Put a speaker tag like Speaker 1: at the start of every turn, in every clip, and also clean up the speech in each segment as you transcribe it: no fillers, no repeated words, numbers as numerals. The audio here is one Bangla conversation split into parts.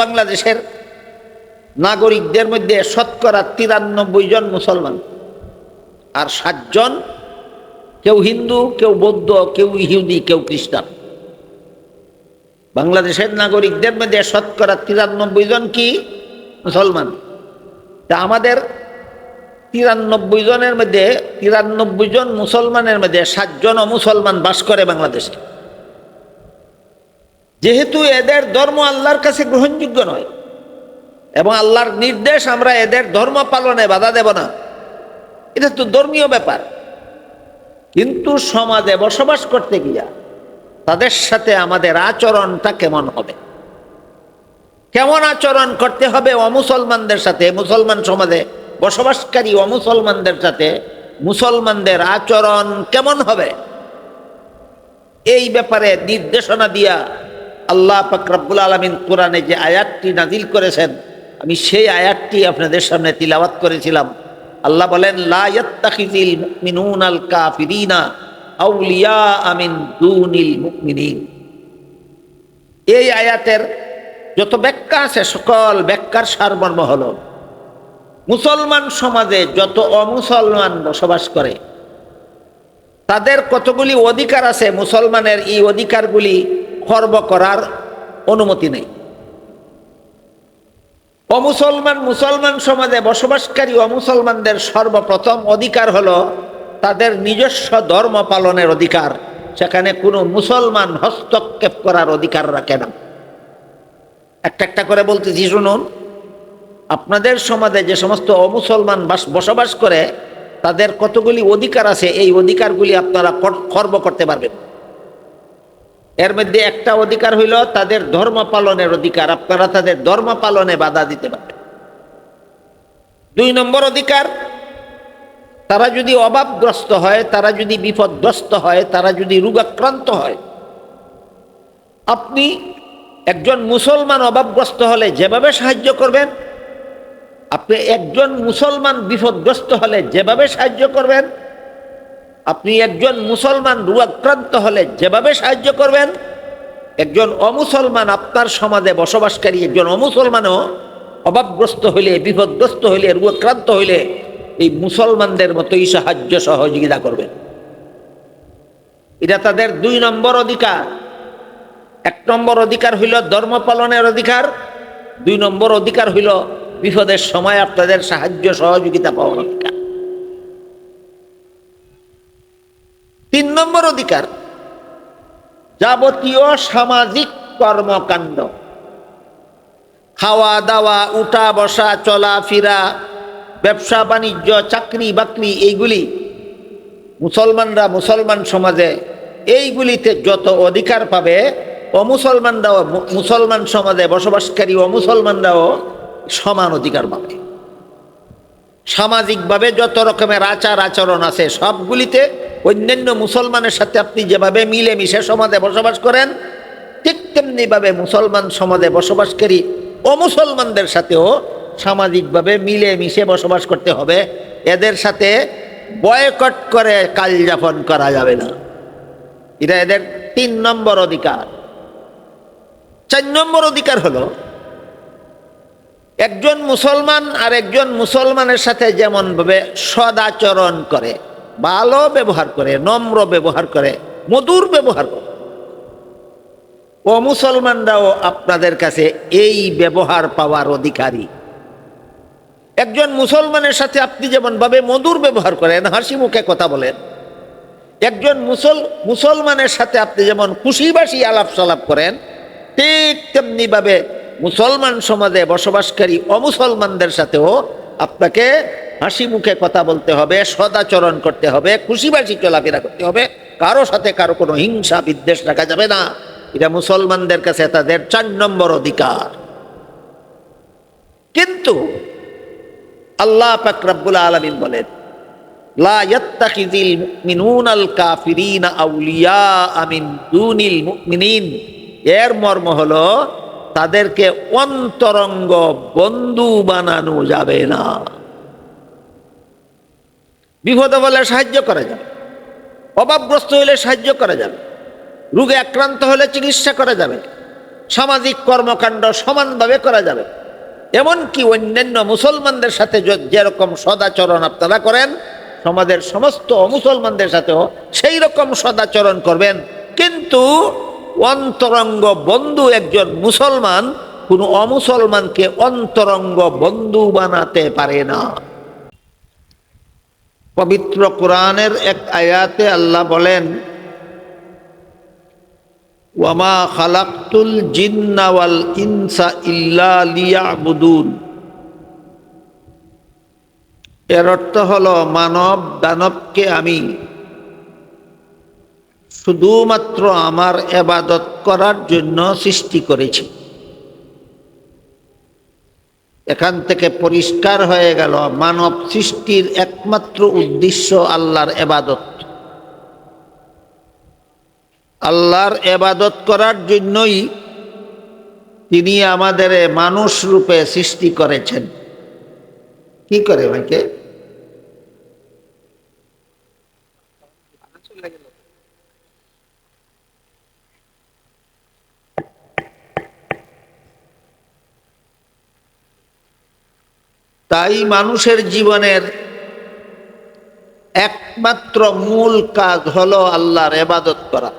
Speaker 1: বাংলাদেশের নাগরিকদের মধ্যে শতকরা 93 জন মুসলমান, আর 7 জন কেউ হিন্দু, কেউ বৌদ্ধ, কেউ ইহুদি, কেউ খ্রিস্টান। বাংলাদেশের নাগরিকদের মধ্যে শতকরা 93 জন কি মুসলমান। তা আমাদের 93 জনের মধ্যে 93 জন মুসলমানের মধ্যে 7 জন অমুসলমান বাস করে বাংলাদেশে। যেহেতু এদের ধর্ম আল্লাহর কাছে গ্রহণযোগ্য নয় এবং আল্লাহর নির্দেশ আমরা এদের ধর্ম পালনে বাধা দেব না, এটা তো ধর্মীয় ব্যাপার। কিন্তু সমাজে বসবাস করতে গিয়া তাদের সাথে আমাদের আচরণটা কেমন হবে, কেমন আচরণ করতে হবে অমুসলমানদের সাথে, মুসলমান সমাজে বসবাসকারী অমুসলমানদের সাথে মুসলমানদের আচরণ কেমন হবে, এই ব্যাপারে নির্দেশনা দিয়া আল্লাহ পাক রব্বুল আলামিন কোরআনে যে আয়াতটি নাজিল করেছেন, আমি সেই আয়াতটি আপনাদের সামনে তিলাওয়াত করেছিলাম। আল্লাহ বলেন, লা ইয়াত্তাখিযিল মুমিনুনাল কাফিরিনা আউলিয়া মিন দুনিল মুমিনিন। এই আয়াতের যত ব্যাখ্যা আছে সকল ব্যাখ্যার সারমর্ম হলো, মুসলমান সমাজে যত অমুসলমান বসবাস করে তাদের কতগুলি অধিকার আছে, মুসলমানের এই অধিকারগুলি খর্ব করার অনুমতি নেই। মুসলমান সমাজে বসবাসকারী অমুসলমানদের সর্বপ্রথম অধিকার হলো তাদের নিজস্ব ধর্ম পালনের অধিকার। সেখানে কোনো মুসলমান হস্তক্ষেপ করার অধিকার রাখে না। একটা একটা করে বলতেছি, শুনুন। আপনাদের সমাজে যে সমস্ত অমুসলমান বসবাস করে তাদের কতগুলি অধিকার আছে, এই অধিকারগুলি আপনারা খর্ব করতে পারবেন। এর মধ্যে একটা অধিকার হইল তাদের ধর্ম পালনের অধিকার, আপনারা তাদের ধর্ম পালনে বাধা দিতে পারবেন। 2 নম্বর অধিকার, তারা যদি অভাবগ্রস্ত হয়, তারা যদি বিপদগ্রস্ত হয়, তারা যদি রোগাক্রান্ত হয়, আপনি একজন মুসলমান অভাবগ্রস্ত হলে যেভাবে সাহায্য করবেন, আপনি একজন মুসলমান বিপদগ্রস্ত হলে যেভাবে সাহায্য করবেন, আপনি একজন মুসলমান রোগাক্রান্ত হলে যেভাবে সাহায্য করবেন, একজন অমুসলমান আপনার সমাজে বসবাসকারী একজন অমুসলমানও অভাবগ্রস্ত হইলে, বিপদগ্রস্ত হইলে, রোগাক্রান্ত হইলে এই মুসলমানদের মতোই সাহায্য সহযোগিতা করবেন। এটা তাদের 2 নম্বর অধিকার। 1 নম্বর অধিকার হইল ধর্ম পালনের অধিকার, 2 নম্বর অধিকার হইল বিপদের সময় আপনাদের সাহায্য সহযোগিতা পাওয়ার অধিকার। 3 নম্বর অধিকার, যাবতীয় সামাজিক কর্মকাণ্ড, খাওয়া দাওয়া, উঠা বসা, চলাফেরা, ব্যবসা বাণিজ্য, চাকরি বাকরি, এইগুলি মুসলমানরা মুসলমান সমাজে এইগুলিতে যত অধিকার পাবে, অমুসলমানরাও মুসলমান সমাজে বসবাসকারী অমুসলমানরাও সমান অধিকার পাবে। সামাজিকভাবে যত রকমের আচার আচরণ আছে সবগুলিতে অন্যান্য মুসলমানের সাথে আপনি যেভাবে মিলেমিশে সমাজে বসবাস করেন, ঠিক তেমনিভাবে মুসলমান সমাজে বসবাসকারী অমুসলমানদের সাথেও সামাজিকভাবে মিলেমিশে বসবাস করতে হবে। এদের সাথে বয়কট করে কাল যাপন করা যাবে না। এটা এদের 3 নম্বর অধিকার। 4 নম্বর অধিকার হলো, একজন মুসলমান আর একজন মুসলমানের সাথে যেমন ভাবে সদাচরণ করে, ভালো ব্যবহার করে, নম্র ব্যবহার করে, মধুর ব্যবহার করে, অমুসলমানরাও আপনাদের কাছে এই ব্যবহার পাওয়ার অধিকারী। একজন মুসলমানের সাথে আপনি যেমন ভাবে মধুর ব্যবহার করেন, হাসি মুখে কথা বলেন, একজন মুসলমানের সাথে আপনি যেমন খুশিবাসি আলাপ সালাপ করেন, ঠিক তেমনি ভাবে মুসলমান সমাজে বসবাসকারী অমুসলমানদের সাথেও আপনাকে হাসি মুখে কথা বলতে হবে, সদাচরণ করতে হবে, খুশিবাসি চলাফেরা করতে হবে, কারো সাথে কারো কোনো হিংসা বিদ্বেষ রাখা যাবে না। এটা মুসলমানদের কাছে তাদের 4 নম্বর অধিকার। কিন্তু আল্লাহ পাক রব্বুল আলামিন বলেন, লা ইয়াত্তাখিযিল মুমিনুনাল কাফিরিনা আউলিয়া মিন দুনিল মুমিনিন। এর মর্ম হলো তাদেরকে অন্তরঙ্গ বন্ধু বানানো যাবে না। বিপদে বলে সাহায্য করা যাবে, অভাবগ্রস্ত হলে সাহায্য করা যাবে, রোগে আক্রান্ত হলে চিকিৎসা করা যাবে, সামাজিক কর্মকাণ্ড সমানভাবে করা যাবে। এমনকি অন্যান্য মুসলমানদের সাথে যেরকম সদাচরণ আপনারা করেন, সমাজের সমস্ত অমুসলমানদের সাথেও সেই রকম সদাচরণ করবেন। কিন্তু অন্তরঙ্গ বন্ধু একজন মুসলমান কোনো অমুসলমানকে অন্তরঙ্গ বন্ধু বানাতে পারে না। পবিত্র কোরআনের এক আয়াতে আল্লাহ বলেন, ওয়ামা খালাকতুল জিন্না ওয়াল ইনসা ইল্লা লিয়াবুদুন। এর অর্থ হলো মানব দানবকে আমি শুধুমাত্র আমার ইবাদত করার জন্য সৃষ্টি করেছি। এখান থেকে পরিষ্কার হয়ে গেল মানব সৃষ্টির একমাত্র উদ্দেশ্য আল্লাহর ইবাদত। আল্লাহর ইবাদত করার জন্যই তিনি আমাদের মানুষ রূপে সৃষ্টি করেছেন। কি করে ভাইকে? তাই মানুষের জীবনের একমাত্র মূল কাজ হলো আল্লাহর ইবাদত করা।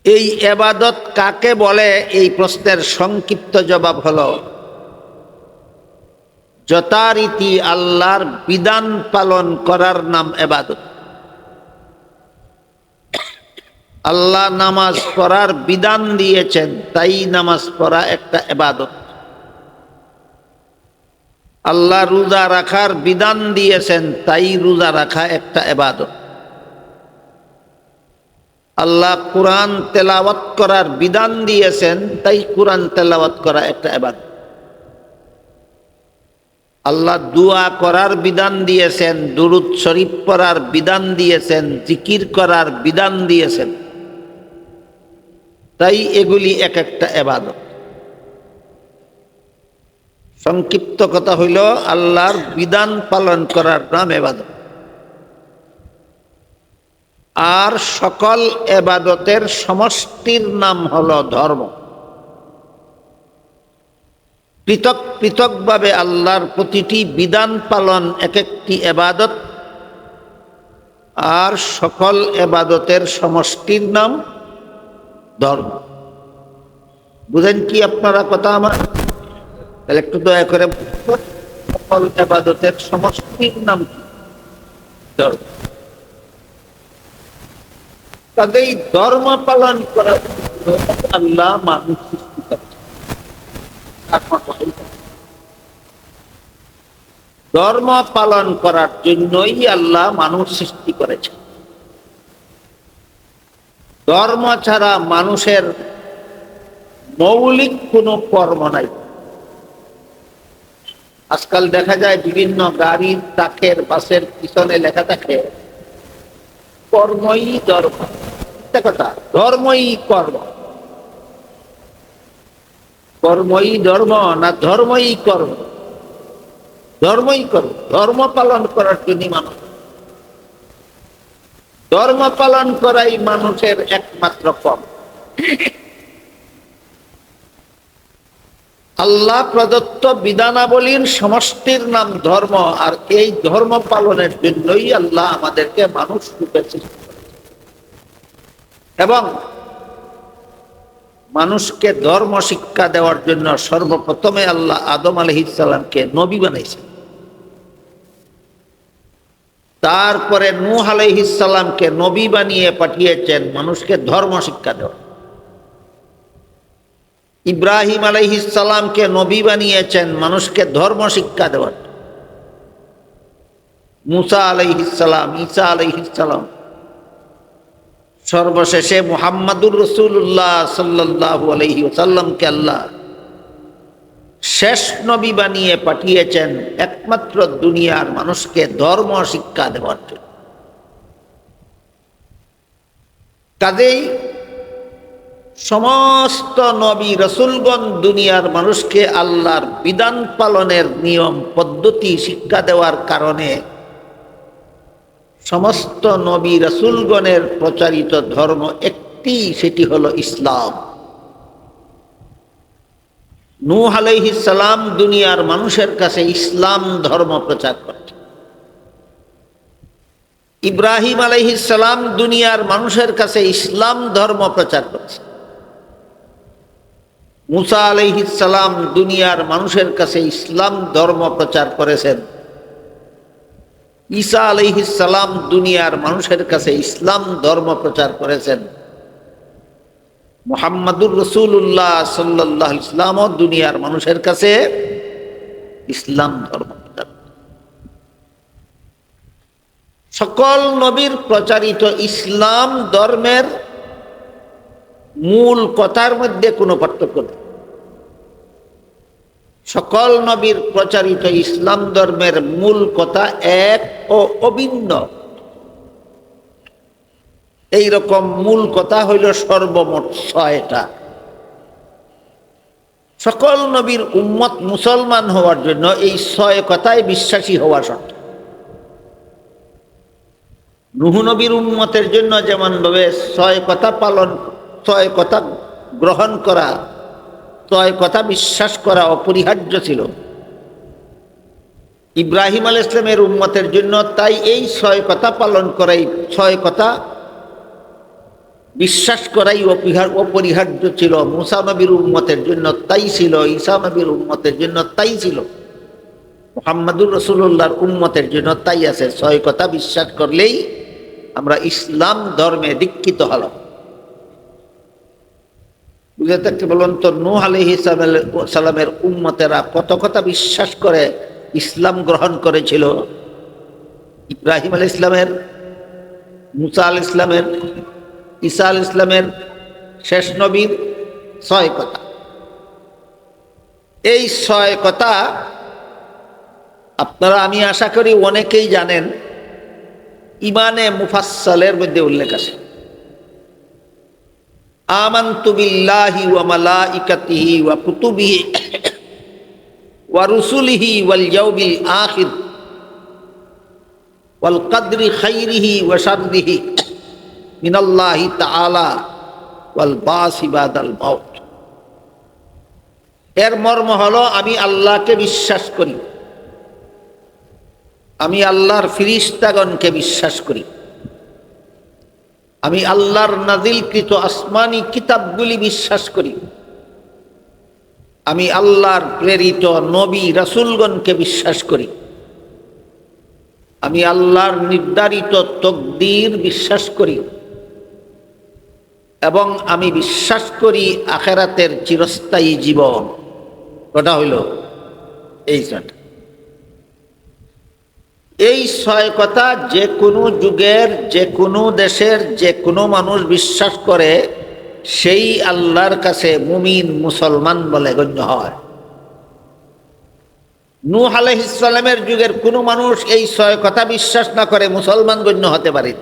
Speaker 1: এই ইবাদত কাকে বলে? এই প্রশ্নের সংক্ষিপ্ত জবাব হলো, যথারীতি আল্লাহর বিধান পালন করার নাম ইবাদত। আল্লাহ নামাজ পড়ার বিধান দিয়েছেন, তাই নামাজ পড়া একটা ইবাদত। আল্লাহ রোজা রাখার বিধান দিয়েছেন, তাই রোজা রাখা একটা ইবাদত। আল্লাহ কোরআন তেলাওয়াত করার বিধান দিয়েছেন, তাই কোরআন তেলাওয়াত করা একটা ইবাদত। আল্লাহ দুআ করার বিধান দিয়েছেন, দুরূদ শরীফ পড়ার বিধান দিয়েছেন, জিকির করার বিধান দিয়েছেন, তাই এগুলি এক একটা ইবাদত। সংক্ষিপ্ত কথা হইল, আল্লাহর বিধান পালন করার নাম ইবাদত। আর সকল ইবাদতের সমষ্টির নাম হলো ধর্ম। পৃথক পৃথকভাবে আল্লাহর প্রতিটি বিধান পালন এক একটি ইবাদত, আর সকল ইবাদতের সমষ্টির নাম ধর্ম। বুঝেন কি আপনারা কথা আমার? তাহলে একটু দয়া করে, সকল ইবাদতের সমষ্টির নাম কি? ধর্ম। তাদের ধর্ম পালন করার আল্লাহ মানুষ সৃষ্টি করেছেন। ধর্ম পালন করার জন্যই আল্লাহ মানুষ সৃষ্টি করেছেন। ধর্ম ছাড়া মানুষের মৌলিক কোনো কর্ম নাই। আজকাল দেখা যায় বিভিন্ন গাড়ির, ট্রাকের, বাসের পিছনে লেখা থাকে কর্মই ধর্ম। কথা, ধর্মই কর্ম। কর্মই ধর্ম না ধর্মই কর্ম? ধর্মই কর্ম। ধর্ম পালন করার জন্য মানুষ, ধর্ম পালন করাই মানুষের একমাত্র কর্ম। আল্লাহ প্রদত্ত বিধানাবলীর সমষ্টির নাম ধর্ম, আর এই ধর্ম পালনের জন্যই আল্লাহ আমাদেরকে মানুষ রূপে সৃষ্টি করেছেন। এবং মানুষকে ধর্ম শিক্ষা দেওয়ার জন্য সর্বপ্রথমে আল্লাহ আদম আলাইহিস সালামকে নবী বানাইছেন। তারপরে নূহ আলাইহিস সালামকে নবী বানিয়ে পাঠিয়েছেন মানুষকে ধর্ম শিক্ষা দেওয়ার। ইব্রাহিম আলাইহিস সালামকে নবী বানিয়েছেন মানুষকে ধর্ম শিক্ষা দেওয়ার। মুসা আলাইহিস সালাম, ঈসা আলাইহিস সালাম, সর্বশেষে মুহাম্মাদুর রাসূলুল্লাহ সাল্লাল্লাহু আলাইহি ওয়াসাল্লামকে আল্লাহ শেষ নবী বানিয়ে পাঠিয়েছেন একমাত্র দুনিয়ার মানুষকে ধর্ম শিক্ষা দেওয়ার জন্য। কাজেই সমস্ত নবী রাসূলগণ দুনিয়ার মানুষকে আল্লাহর বিধান পালনের নিয়ম পদ্ধতি শিক্ষা দেওয়ার কারণে সমস্ত নবী রাসূলগণের প্রচারিত ধর্ম একটি, সেটি হলো ইসলাম। নূহ আলাইহিস সালাম দুনিয়ার মানুষের কাছে ইসলাম ধর্ম প্রচার করতেন। ইব্রাহিম আলাইহিস সালাম দুনিয়ার মানুষের কাছে ইসলাম ধর্ম প্রচার করছেন। মুসা আলাইহিস সালাম দুনিয়ার মানুষের কাছে ইসলাম ধর্ম প্রচার করেছেন। ঈসা আলাইহিস সালাম দুনিয়ার মানুষের কাছে ইসলাম ধর্ম প্রচার করেছেন। মুহাম্মাদুর রাসূলুল্লাহ সাল্লাল্লাহু আলাইহি ওয়াসাল্লাম দুনিয়ার মানুষের কাছে ইসলাম ধর্ম প্রচার। সকল নবীর প্রচারিত ইসলাম ধর্মের মূল কথার মধ্যে কোনো পার্থক্য নেই। সকল নবীর প্রচারিত ইসলাম ধর্মের মূল কথা এক ও অভিন্ন। এই রকম মূল কথা হইল সর্বমোট ৬টা। সকল নবীর উম্মত মুসলমান হওয়ার জন্য এই ৬ কথায় বিশ্বাসী হওয়া শর্ত। নূহ নবীর উম্মতের জন্য যেমন ভাবে ৬ কথা পালন, ৬ কথা গ্রহণ করা, ৬ কথা বিশ্বাস করা অপরিহার্য ছিল, ইব্রাহিম আলাইহিস সালামের উম্মতের জন্য তাই এই ৬ কথা পালন করাই, ৬ কথা বিশ্বাস করাই অপরিহার্য ছিল। মুসা নবীর উম্মতের জন্য তাই ছিল, ঈসা নবীর উম্মতের জন্য তাই ছিল, মুহাম্মাদুর রাসূলুল্লাহর উম্মতের জন্য তাই আছে। ৬ কথা বিশ্বাস করলেই আমরা ইসলাম ধর্মে দীক্ষিত হলাম। বুঝে থাকতে বলুন তো, নূহ আলাইহিস সালামের উম্মতেরা কত কথা বিশ্বাস করে ইসলাম গ্রহণ করেছিল? ইব্রাহিম আলাইহিস সালামের, মুসা আলাইহিস সালামের, ঈসা আলাইহিস সালামের, শেষ নবীর ৬ কথা। এই ৬ কথা আপনারা, আমি আশা করি অনেকেই জানেন, ইমানে মুফাসসালের মধ্যে উল্লেখ আছে। আমানতু বিল্লাহি ওয়া মালাইকাতিহি ওয়া কুতুবিহি ওয়া রুসুলিহি ওয়াল ইয়াউমিল আখির ওয়াল কদরি খাইরিহি ওয়া শাররিহি মিনাল্লাহি তাআলা ওয়াল বাসি বাদাল মাউত। এর মর্ম হলো, আমি আল্লাহকে বিশ্বাস করি, আমি আল্লাহর ফিরিস্তাগণকে বিশ্বাস করি, আমি আল্লাহর নাজিলকৃত আসমানি কিতাবগুলি বিশ্বাস করি, আমি আল্লাহর প্রেরিত নবী রাসূলগণকে বিশ্বাস করি, আমি আল্লাহর নির্ধারিত তকদীর বিশ্বাস করি, এবং আমি বিশ্বাস করি আখিরাতের চিরস্থায়ী জীবন। কথা হইল এই ৬টা। এই ৬ কথা যে কোনো যুগের, যে কোনো দেশের, যে কোনো মানুষ বিশ্বাস করে, সেই আল্লাহর কাছে মুমিন, মুসলমান বলে গণ্য হয়। নূহ আলাইহিস সালামের যুগের কোনো মানুষ এই ৬ কথা বিশ্বাস না করে মুসলমান গণ্য হতে পারে।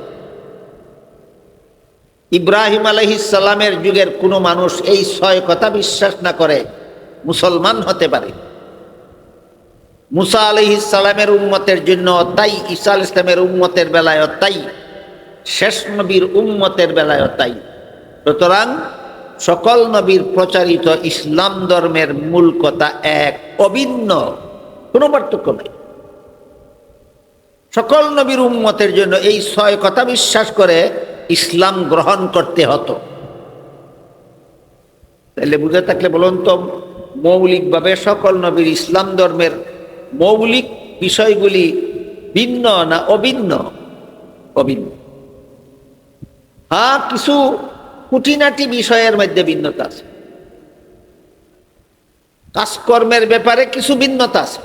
Speaker 1: ইব্রাহিম আলাইহিস সালামের যুগের কোনো মানুষ এই ৬ কথা বিশ্বাস না করে মুসলমান হতে পারে। মুসা আলাইহিস সালামের উম্মতের জন্য তাই, ঈসা আলাইহিস সালামের উম্মতের বেলায় তাই, শেষ নবীর উম্মতের বেলায় তাই। সুতরাং সকল নবীর প্রচারিত ইসলাম ধর্মের মূল কথা এক, অভিন্ন, কোনো পার্থক্য নেই। সকল নবীর উম্মতের জন্য এই ৬ কথা বিশ্বাস করে ইসলাম গ্রহণ করতে হতো। তাহলে বুঝে থাকলে বলুন তো, মৌলিকভাবে সকল নবীর ইসলাম ধর্মের মৌলিক বিষয়গুলি ভিন্ন না অভিন্ন? অভিন্ন। হ্যাঁ, কিছু খুঁটিনাটি বিষয়ের মধ্যে ভিন্নতা আছে, কাজকর্মের ব্যাপারে কিছু ভিন্নতা আছে।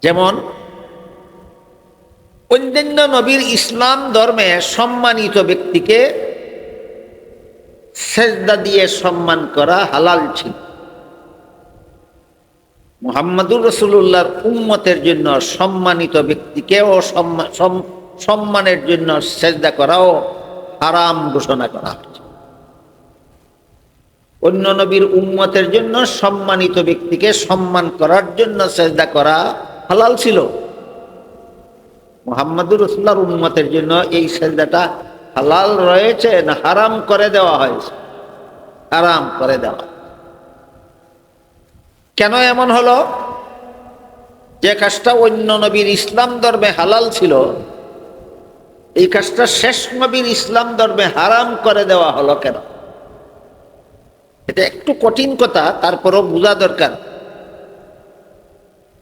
Speaker 1: যেমন অন্যান্য নবীর ইসলাম ধর্মে সম্মানিত ব্যক্তিকে সেজদা দিয়ে সম্মান করা হালাল ছিল। মুহাম্মাদুর রাসূলুল্লাহর উম্মতের জন্য সম্মানিত ব্যক্তিকেও সম্মানের জন্য সেজদা করাও হারাম ঘোষণা করা হয়েছে। অন্য নবীর উম্মতের জন্য সম্মানিত ব্যক্তিকে সম্মান করার জন্য সেজদা করা হালাল ছিল। মুহাম্মাদুর রাসূলুল্লাহর উম্মতের জন্য এই সেজদাটা হালাল রয়েছে না হারাম করে দেওয়া হয়েছে? হারাম করে দেওয়া। কেন এমন হলো? যে কাজটা অন্য নবীর ইসলাম ধর্মে হালাল ছিল, এই কাজটা শেষ নবীর ইসলাম ধর্মে হারাম করে দেওয়া হলো কেন? এটা একটু কঠিন কথা, তারপরও বোঝা দরকার।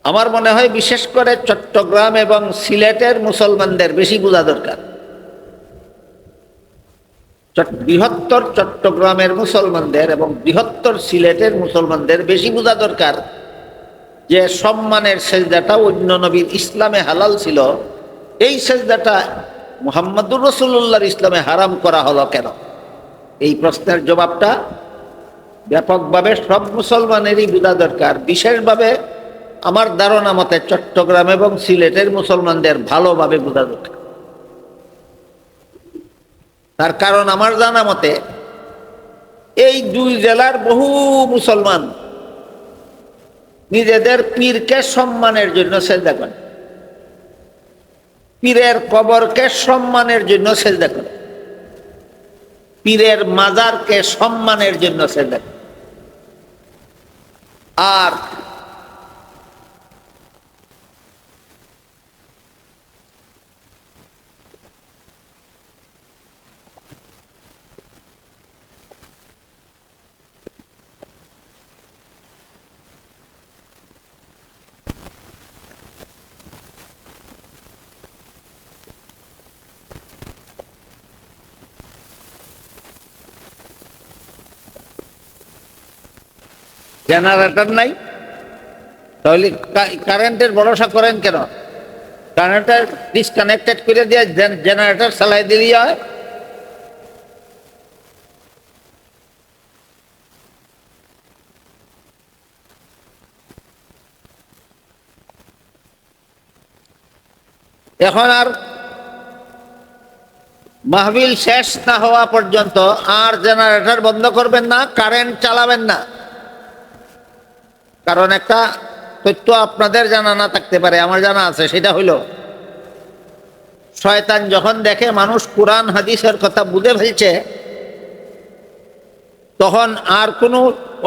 Speaker 1: আমার মনে হয় বিশেষ করে চট্টগ্রাম এবং সিলেটের মুসলমানদের বেশি বোঝা দরকার। বৃহত্তর চট্টগ্রামের মুসলমানদের এবং বৃহত্তর সিলেটের মুসলমানদের বেশি বোঝা দরকার যে সম্মানের সেজদাটা অন্য নবীর ইসলামে হালাল ছিল, এই সেজদাটা মুহাম্মদুর রাসূলুল্লাহর ইসলামে হারাম করা হলো কেন? এই প্রশ্নের জবাবটা ব্যাপকভাবে সব মুসলমানেরই বোঝা দরকার। বিশেষভাবে আমার ধারণা মতে চট্টগ্রাম এবং সিলেটের মুসলমানদের ভালোভাবে বোঝা দরকার। তার কারণ আমার জানা মতে এই দুই জেলার বহু মুসলমান নিজেদের পীরকে সম্মানের জন্য সেজদা করে, পীরের কবরকে সম্মানের জন্য সেজদা করে, পীরের মাজারকে সম্মানের জন্য সেজদা করে। আর জেনারেটর নাই, তাহলে কারেন্টের ভরসা করেন কেন? কারেন্টের ডিসকানেক্টেড করে দিয়ে জেনারেটর চালাই দিলেই হয়। এখন আর মাহফিল শেষ না হওয়া পর্যন্ত আর জেনারেটর বন্ধ করবেন না, কারেন্ট চালাবেন না। কারণ একটা তথ্য আপনাদের জানা না থাকতে পারে, আমার জানা আছে। সেটা হইল, শয়তান যখন দেখে মানুষ কুরআন হাদিসের কথা বুঝে ফেলছে, তখন আর কোনো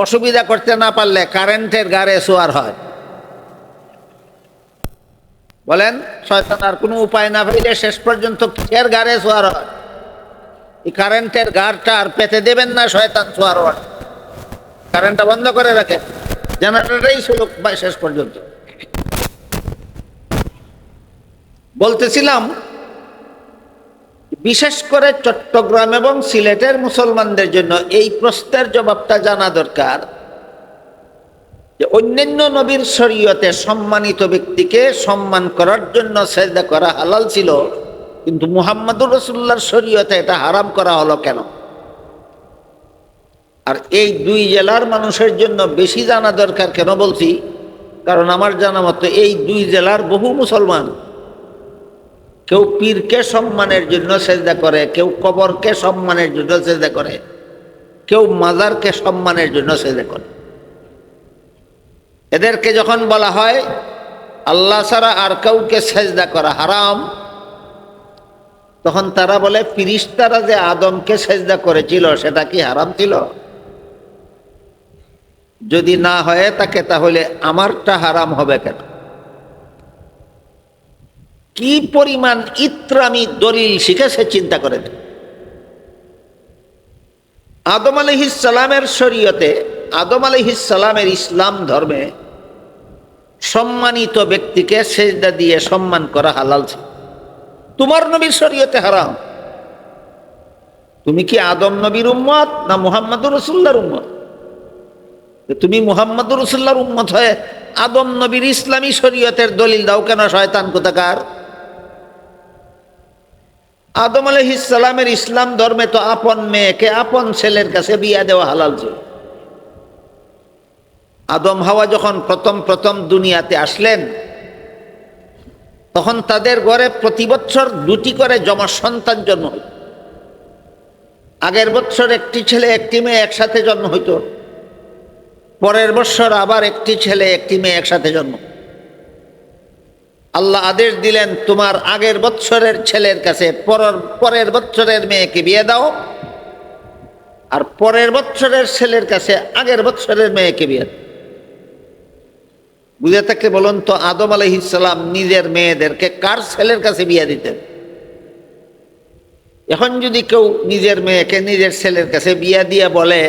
Speaker 1: অসুবিধা করতে না পারলে কারেন্টের গাড়ে শোয়ার হয়। বলেন, শয়তান আর কোনো উপায় না পেলে শেষ পর্যন্ত কিসের গাড়ে শোয়ার হয়? এই কারেন্টের গাড়টা আর পেতে দেবেন না শয়তান শোয়ার হয়। কারেন্টটা বন্ধ করে রাখে, জেনারেটরই চলুক শেষ পর্যন্ত। বলতেছিলাম, বিশেষ করে চট্টগ্রাম এবং সিলেটের মুসলমানদের জন্য এই প্রশ্নের জবাবটা জানা দরকার যে অন্যান্য নবীর শরীয়তে সম্মানিত ব্যক্তিকে সম্মান করার জন্য সেজদা করা হালাল ছিল, কিন্তু মুহাম্মদুর রাসূলুল্লাহর শরীয়তে এটা হারাম করা হলো কেন? আর এই দুই জেলার মানুষের জন্য বেশি জানা দরকার কেন বলছি? কারণ আমার জানা মতো এই দুই জেলার বহু মুসলমান কেউ পীরকে সম্মানের জন্য সেজদা করে, কেউ কবরকে সম্মানের জন্য সেজদা করে, কেউ মাজারকে সম্মানের জন্য সেজদা করে। এদেরকে যখন বলা হয় আল্লাহ ছাড়া আর কাউকে সেজদা করা হারাম, তখন তারা বলে ফিরিস্তারা যে আদমকে সেজদা করেছিল সেটা কি হারাম ছিল? যদি না হয়ে থাকে তাহলে আমারটা হারাম হবে কেন? কি পরিমাণ ইত্রামি দলিল শিখেছে চিন্তা করেন। আদম আলাইহিস সালামের শরীয়তে, আদম আলাইহিস সালামের ইসলাম ধর্মে সম্মানিত ব্যক্তিকে সেজদা দিয়ে সম্মান করা হালাল ছিল। তোমার নবীর শরীয়তে হারাম। তুমি কি আদম নবীর উম্মত না মুহাম্মদুর রাসূলুল্লাহর উম্মত? তুমি মুহাম্মদুর রাসূলুল্লাহর উম্মত হয়ে আদম নবীর ইসলামী শরীয়তের দলিল দাও কেন শয়তান কোথাকার? আদম আলাইহিস সালামের ইসলাম ধর্মে তো আপন মেয়েকে আপন ছেলের কাছে বিয়া দেওয়া হালাল ছিল। আদম হাওয়া যখন প্রথম দুনিয়াতে আসলেন, তখন তাদের ঘরে প্রতি বছর 2টি করে যমজ সন্তান জন্ম হইত। আগের বছর একটি ছেলে একটি মেয়ে একসাথে জন্ম হইত, পরের বছর আবার একটি ছেলে একটি মেয়ে একসাথে জন্ম। আল্লাহ আদেশ দিলেন তোমার আগের বৎসরের ছেলের কাছে পরের বৎসরের মেয়েকে বিয়ে দাও, আর পরের বৎসরের ছেলের কাছে আগের বৎসরের মেয়েকে বিয়ে দাও। বুঝে থাকলে বলুন তো, আদম আলাইহিস সালাম নিজের মেয়েদেরকে কার ছেলের কাছে বিয়ে দিতেন? এখন যদি কেউ নিজের মেয়েকে নিজের ছেলের কাছে বিয়ে দিয়ে বলে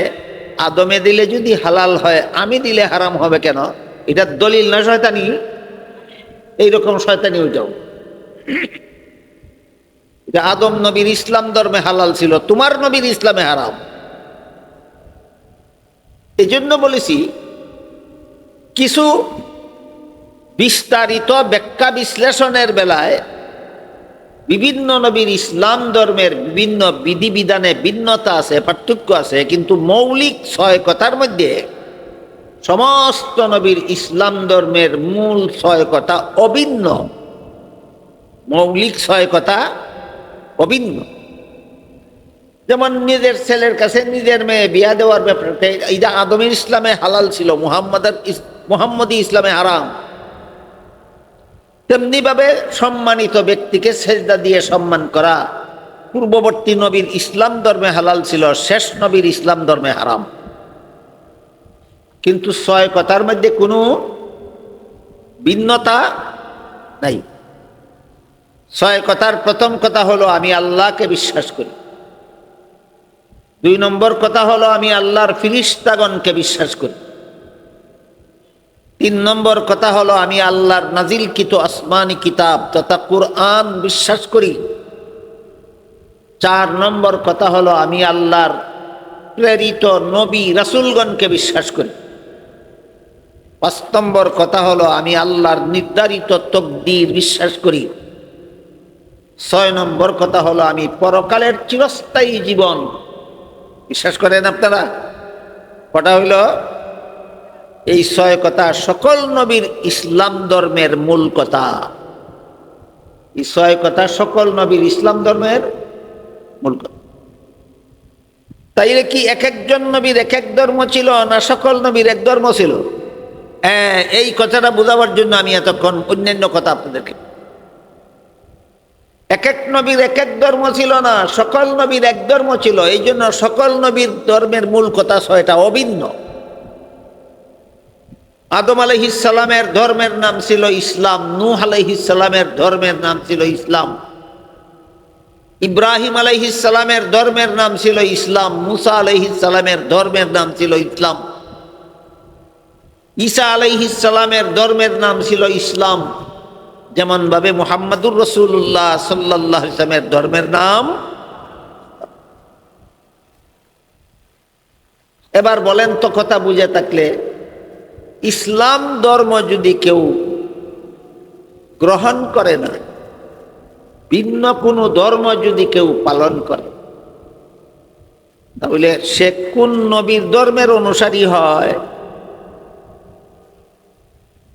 Speaker 1: আদমে দিলে যদি হালাল হয় আমি দিলে হারাম হবে কেন, এটা দলিল না শয়তানি? এইরকম শয়তানি ওইটাও। এটা আদম নবীর ইসলাম ধর্মে হালাল ছিল, তোমার নবীর ইসলামে হারাম। এই জন্য বলেছি কিছু বিস্তারিত ব্যাখ্যা বিশ্লেষণের বেলায় বিভিন্ন নবীর ইসলাম ধর্মের বিভিন্ন বিধিবিধানে ভিন্নতা আছে, পার্থক্য আছে, কিন্তু মৌলিক 6 কথার মধ্যে সমস্ত নবীর ইসলাম ধর্মের মূল 6 কথা অভিন্ন। মৌলিক 6 কথা অভিন্ন। যেমন নিজের ছেলের কাছে নিজের মেয়ে বিয়া দেওয়ার ব্যাপারটা এইটা আদমের ইসলামে হালাল ছিল, মুহাম্মদী ইসলামে হারাম। তেমনি ভাবে সম্মানিত ব্যক্তিকে সেজদা দিয়ে সম্মান করা পূর্ববর্তী নবীর ইসলাম ধর্মে হালাল ছিল, শেষ নবীর ইসলাম ধর্মে হারাম। কিন্তু 6 কথার মধ্যে কোনো ভিন্নতা নাই। 6 কথার প্রথম কথা হলো আমি আল্লাহকে বিশ্বাস করি। 2 নম্বর কথা হলো আমি আল্লাহর ফিরিস্তাগণকে বিশ্বাস করি। 3 নম্বর কথা হলো আমি আল্লাহর নাজিলকৃত আসমানি কিতাব তথা কুরআন বিশ্বাস করি। 4 নম্বর কথা হলো আমি আল্লাহর প্রেরিত নবী রাসূলগণকে বিশ্বাস করি। 5 নম্বর কথা হলো আমি আল্লাহর নির্ধারিত তকদির বিশ্বাস করি। 6 নম্বর কথা হলো আমি পরকালের চিরস্থায়ী জীবন বিশ্বাস করেন। আপনারা কটা হইল? এই 6 কথা সকল নবীর ইসলাম ধর্মের মূল কথা। এই 6 কথা সকল নবীর ইসলাম ধর্মের মূল কথা। তাইলে কি এক একজন নবীর এক এক ধর্ম ছিল, না সকল নবীর এক ধর্ম ছিল? হ্যাঁ, এই কথাটা বোঝাবার জন্য আমি এতক্ষণ অন্যান্য কথা আপনাদেরকে, এক এক নবীর এক এক ধর্ম ছিল না, সকল নবীর এক ধর্ম ছিল। এই জন্য সকল নবীর ধর্মের মূল কথা 6টা অভিন্ন। আদম আলাইহিস সালামের ধর্মের নাম ছিল ইসলাম, নূহ আলাইহিস সালামের ধর্মের নাম ছিল ইসলাম, ইব্রাহিম আলাইহিস সালামের ধর্মের নাম ছিল ইসলাম, মুসা আলাইহিস সালামের ধর্মের নাম ছিল ইসলাম, ঈসা আলাইহিস সালামের ধর্মের নাম ছিল ইসলাম। যেমন ভাবে মুহাম্মাদুর রাসূলুল্লাহ সাল্লাল্লাহু আলাইহি ওয়াসাল্লামের ধর্মের নাম। এবার বলেন তো, কথা বুঝে থাকলে ইসলাম ধর্ম যদি কেউ গ্রহণ করে না, ভিন্ন কোনো ধর্ম যদি কেউ পালন করে, তাহলে সে কোন নবীর ধর্মের অনুসারী হয়?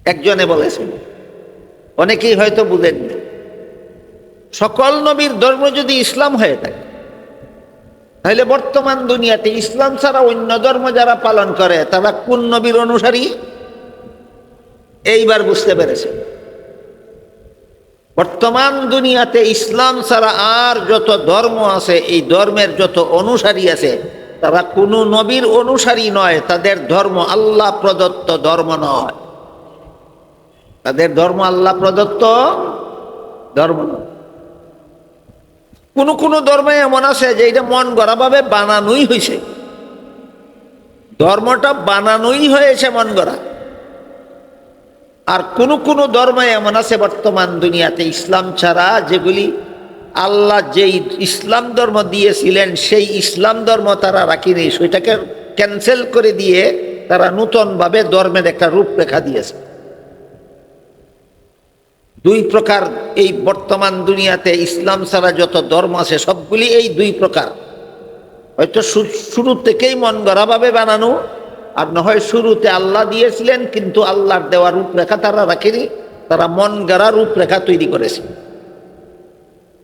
Speaker 1: একজনে বলেছেন, অনেকেই হয়তো বুঝেন না। সকল নবীর ধর্ম যদি ইসলাম হয়ে থাকে, তাহলে বর্তমান দুনিয়াতে ইসলাম ছাড়া অন্য ধর্ম যারা পালন করে তারা কোন নবীর অনুসারী? এইবার বুঝতে পেরেছে। বর্তমান দুনিয়াতে ইসলাম ছাড়া আর যত ধর্ম আছে, এই ধর্মের যত অনুসারী আছে, তারা কোনো নবীর অনুসারী নয়। তাদের ধর্ম আল্লাহ প্রদত্ত ধর্ম নয়। তাদের ধর্ম আল্লাহ প্রদত্ত ধর্ম নয়। কোন কোন ধর্মে এমন আছে যে এটা মন গড়া ভাবে বানানোই হয়েছে, ধর্মটা বানানোই হয়েছে মন গড়া। আর কোন কোন ধর্মে এমন আছে বর্তমান দুনিয়াতে ইসলাম ছাড়া, যেগুলি আল্লাহ যেই ইসলাম ধর্ম দিয়েছিলেন সেই ইসলাম ধর্ম তারা রাখিনি, সেটাকে ক্যান্সেল করে দিয়ে তারা নূতনভাবে ধর্মের একটা রূপরেখা দিয়েছে। 2 প্রকার এই বর্তমান দুনিয়াতে ইসলাম ছাড়া যত ধর্ম আছে সবগুলি এই 2 প্রকার। হয়তো শুরু থেকেই মন গড়াভাবে বানানো, আর না হয় শুরুতে আল্লাহ দিয়েছিলেন কিন্তু আল্লাহর দেওয়া রূপরেখা তারা রাখেনি, তারা মন গড়া রূপরেখা তৈরি করেছে।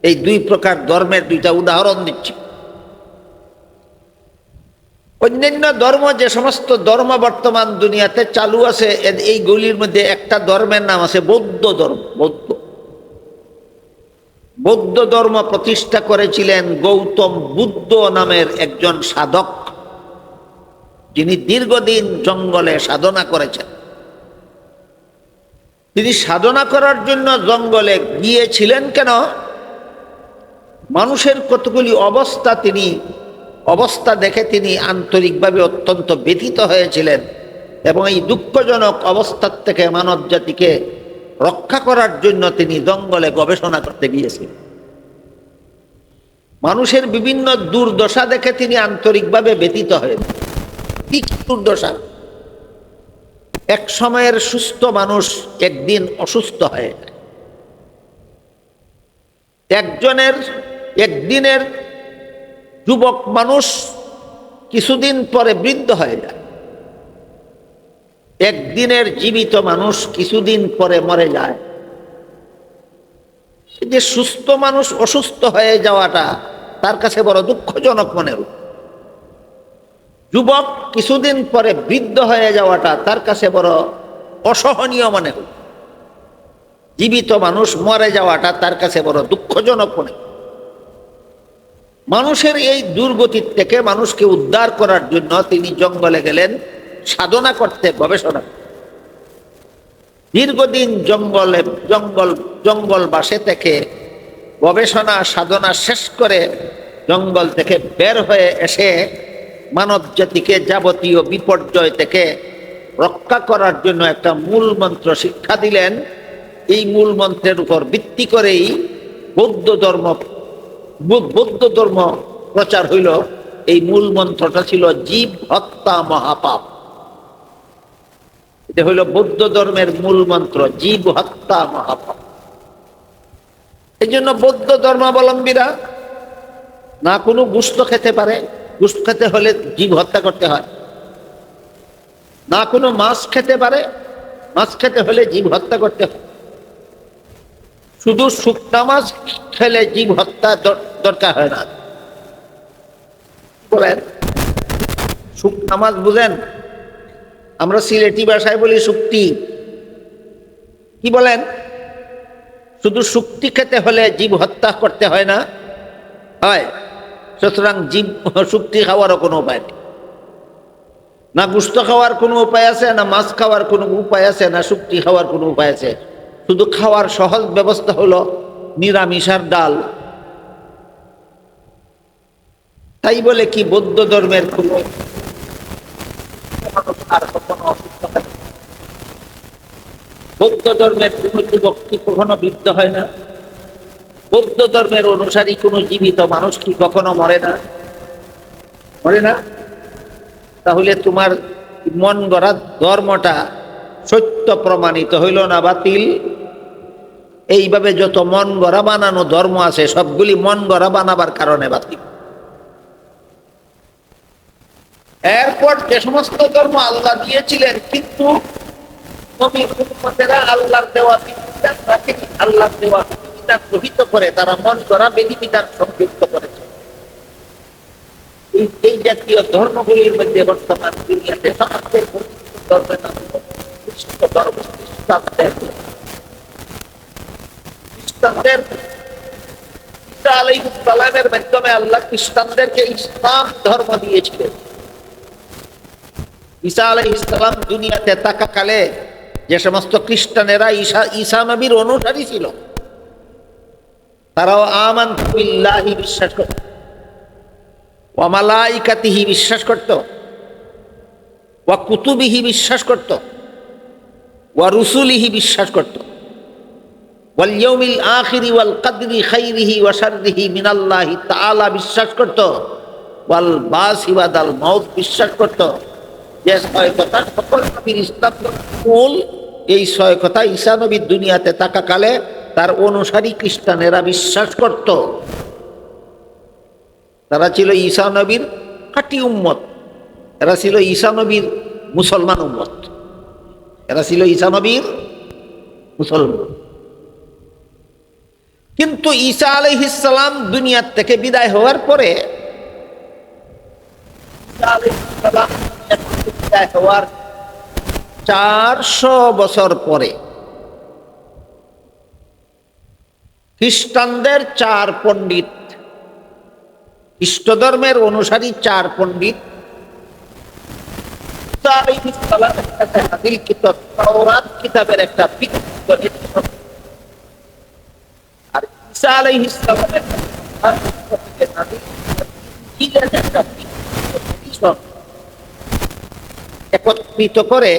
Speaker 1: এই 2 প্রকার ধর্মের 2টা উদাহরণ দিচ্ছি। অন্যান্য ধর্ম, যে সমস্ত ধর্ম বর্তমান দুনিয়াতে চালু আছে, এইগুলির মধ্যে একটা ধর্মের নাম আছে বৌদ্ধ ধর্ম। বৌদ্ধ ধর্ম প্রতিষ্ঠা করেছিলেন গৌতম বুদ্ধ নামের একজন সাধক, যিনি দীর্ঘদিন জঙ্গলে সাধনা করেছেন। তিনি সাধনা করার জন্য জঙ্গলে গিয়েছিলেন কেন? মানুষের কতগুলি অবস্থা দেখে তিনি আন্তরিকভাবে অত্যন্ত ব্যথিত হয়েছিলেন, এবং এই দুঃখজনক অবস্থার থেকে মানব জাতিকে রক্ষা করার জন্য তিনি জঙ্গলে গবেষণা করতে গিয়েছিলেন। মানুষের বিভিন্ন দুর্দশা দেখে তিনি আন্তরিকভাবে ব্যথিত হয়েছেন। কি দুর্দশা? এক সময়ের সুস্থ মানুষ একদিন অসুস্থ হয়ে যায়। একদিনের যুবক মানুষ কিছুদিন পরে বৃদ্ধ হয়ে যায়। একদিনের জীবিত মানুষ কিছুদিন পরে মরে যায়। যে সুস্থ মানুষ অসুস্থ হয়ে যাওয়াটা তার কাছে বড় দুঃখজনক মনে হল। যুবক কিছুদিন পরে বৃদ্ধ হয়ে যাওয়াটা তার কাছে বড় অসহনীয় মনে হল। জীবিত মানুষ মরে যাওয়াটা তার কাছে বড় দুঃখজনক মনে হল। মানুষের এই দুর্গতির থেকে মানুষকে উদ্ধার করার জন্য তিনি জঙ্গলে গেলেন সাধনা করতে, গবেষণা। দীর্ঘদিন জঙ্গল বাসে থেকে গবেষণা সাধনা শেষ করে জঙ্গল থেকে বের হয়ে এসে মানব জাতিকে যাবতীয় বিপর্যয় থেকে রক্ষা করার জন্য একটা মূল মন্ত্র শিক্ষা দিলেন। এই মূল মন্ত্রের উপর ভিত্তি করেই বৌদ্ধ ধর্ম প্রচার হইল। এই মূল মন্ত্রটা ছিল জীব হত্যা মহাপাপ। এটা হইল বৌদ্ধ ধর্মের মূল মন্ত্র, জীব হত্যা মহাপাপ। এই জন্য বৌদ্ধ ধর্মাবলম্বীরা না কোনো গোশত খেতে পারে, গোশত খেতে হলে জীব হত্যা করতে হয়। না কোনো মাছ খেতে পারে, মাছ খেতে হলে জীব হত্যা করতে হয়। শুধু শুকনা মাছ খেলে জীব হত্যা দরকার হয় না। বলেন, শুকনা মাছ বুঝেন? আমরা সিলেটি ভাষায় বলি শুক্তি। কি বলেন? শুধু শুক্তি খেতে হলে জীব হত্যা করতে হয় না, হয়। সুতরাং জীব শুক্তি খাওয়ারও কোনো উপায় নেই। না গোশত খাওয়ার কোনো উপায় আছে, না মাছ খাওয়ার কোনো উপায় আছে, না শুক্তি খাওয়ার কোনো উপায় আছে। শুধু খাওয়ার সহজ ব্যবস্থা হলো নিরামিষার ডাল। তাই বলে কি বৌদ্ধ ধর্মের কোনো বৌদ্ধ ধর্মের কোন যুবক কি কখনো বৃদ্ধ হয় না? বৌদ্ধ ধর্মের অনুসারী কোন জীবিত মানুষ কি কখনো মরে না? মরে না? তাহলে তোমার মন গড়া ধর্মটা সত্য প্রমাণিত হইল না বাতিল? এইভাবে যত মন গড়া বানানো ধর্ম আছে সবগুলি মন গড়া বানাবার কারণে বাতিল। এরপর যে সমস্ত ধর্ম আল্লাহ দিয়েছিলেন, কিন্তু আল্লাহর দেওয়া বিধিবিধান রাখেনি, আল্লাহর দেওয়া বিধিবিধান গ্রহীত করে তারা মন গড়া বিধিবিধান সংযুক্ত করেছে। এই জাতীয় ধর্মগুলির মধ্যে বর্তমান দুনিয়াতে সবচেয়ে ধর্মের নাম খ্রিস্টানদের। ঈসা আলাইহিস সালামের মাধ্যমে আল্লাহ খ্রিস্টানদেরকে ইসলাম ধর্ম দিয়েছিলেন। ঈসা আলাইহিস সালাম দুনিয়াতে থাকাকালে যে সমস্ত খ্রিস্টানেরা ঈসা নবীর অনুসারী ছিল, তারাও আমানতু বিল্লাহি বিশ্বাস করত, ওয়া মালাইকাতিহি বিশ্বাস করত, ওয়া কুতুবিহি বিশ্বাস করত, ওয়া রুসুলিহি বিশ্বাস করত, ওয়াল ইয়াউমিল আখিরি ওয়াল কদরি খাইরিহি ওয়া শাররিহি মিনাল্লাহি তাআলা বিশ্বাস করত, ওয়াল বাসি ওয়াদাল মাউত বিশ্বাস করত। যে ছয় কথা সকল নবীর ইসলাম মূল, এই ছয় কথা ঈসা নবীর দুনিয়াতে থাকাকালে তার অনুসারী খ্রিস্টানেরা বিশ্বাস করত। তারা ছিল ঈসা নবীর খাঁটি উম্মত, এরা ছিল ঈসা নবীর মুসলমান উম্মত, এরা ছিল ঈসা নবীর মুসলমান। কিন্তু ঈসা আলাইহিস সালাম দুনিয়ার থেকে বিদায় হওয়ার পরে হওয়ার 400 বছর পরে খ্রিস্টানদের 4 পণ্ডিত, খ্রিস্ট ধর্মের অনুসারী 4 পণ্ডিত তাওরাত কিতাবের একটা আর ঈসা আলাইহিস সালামের একত্রিত করে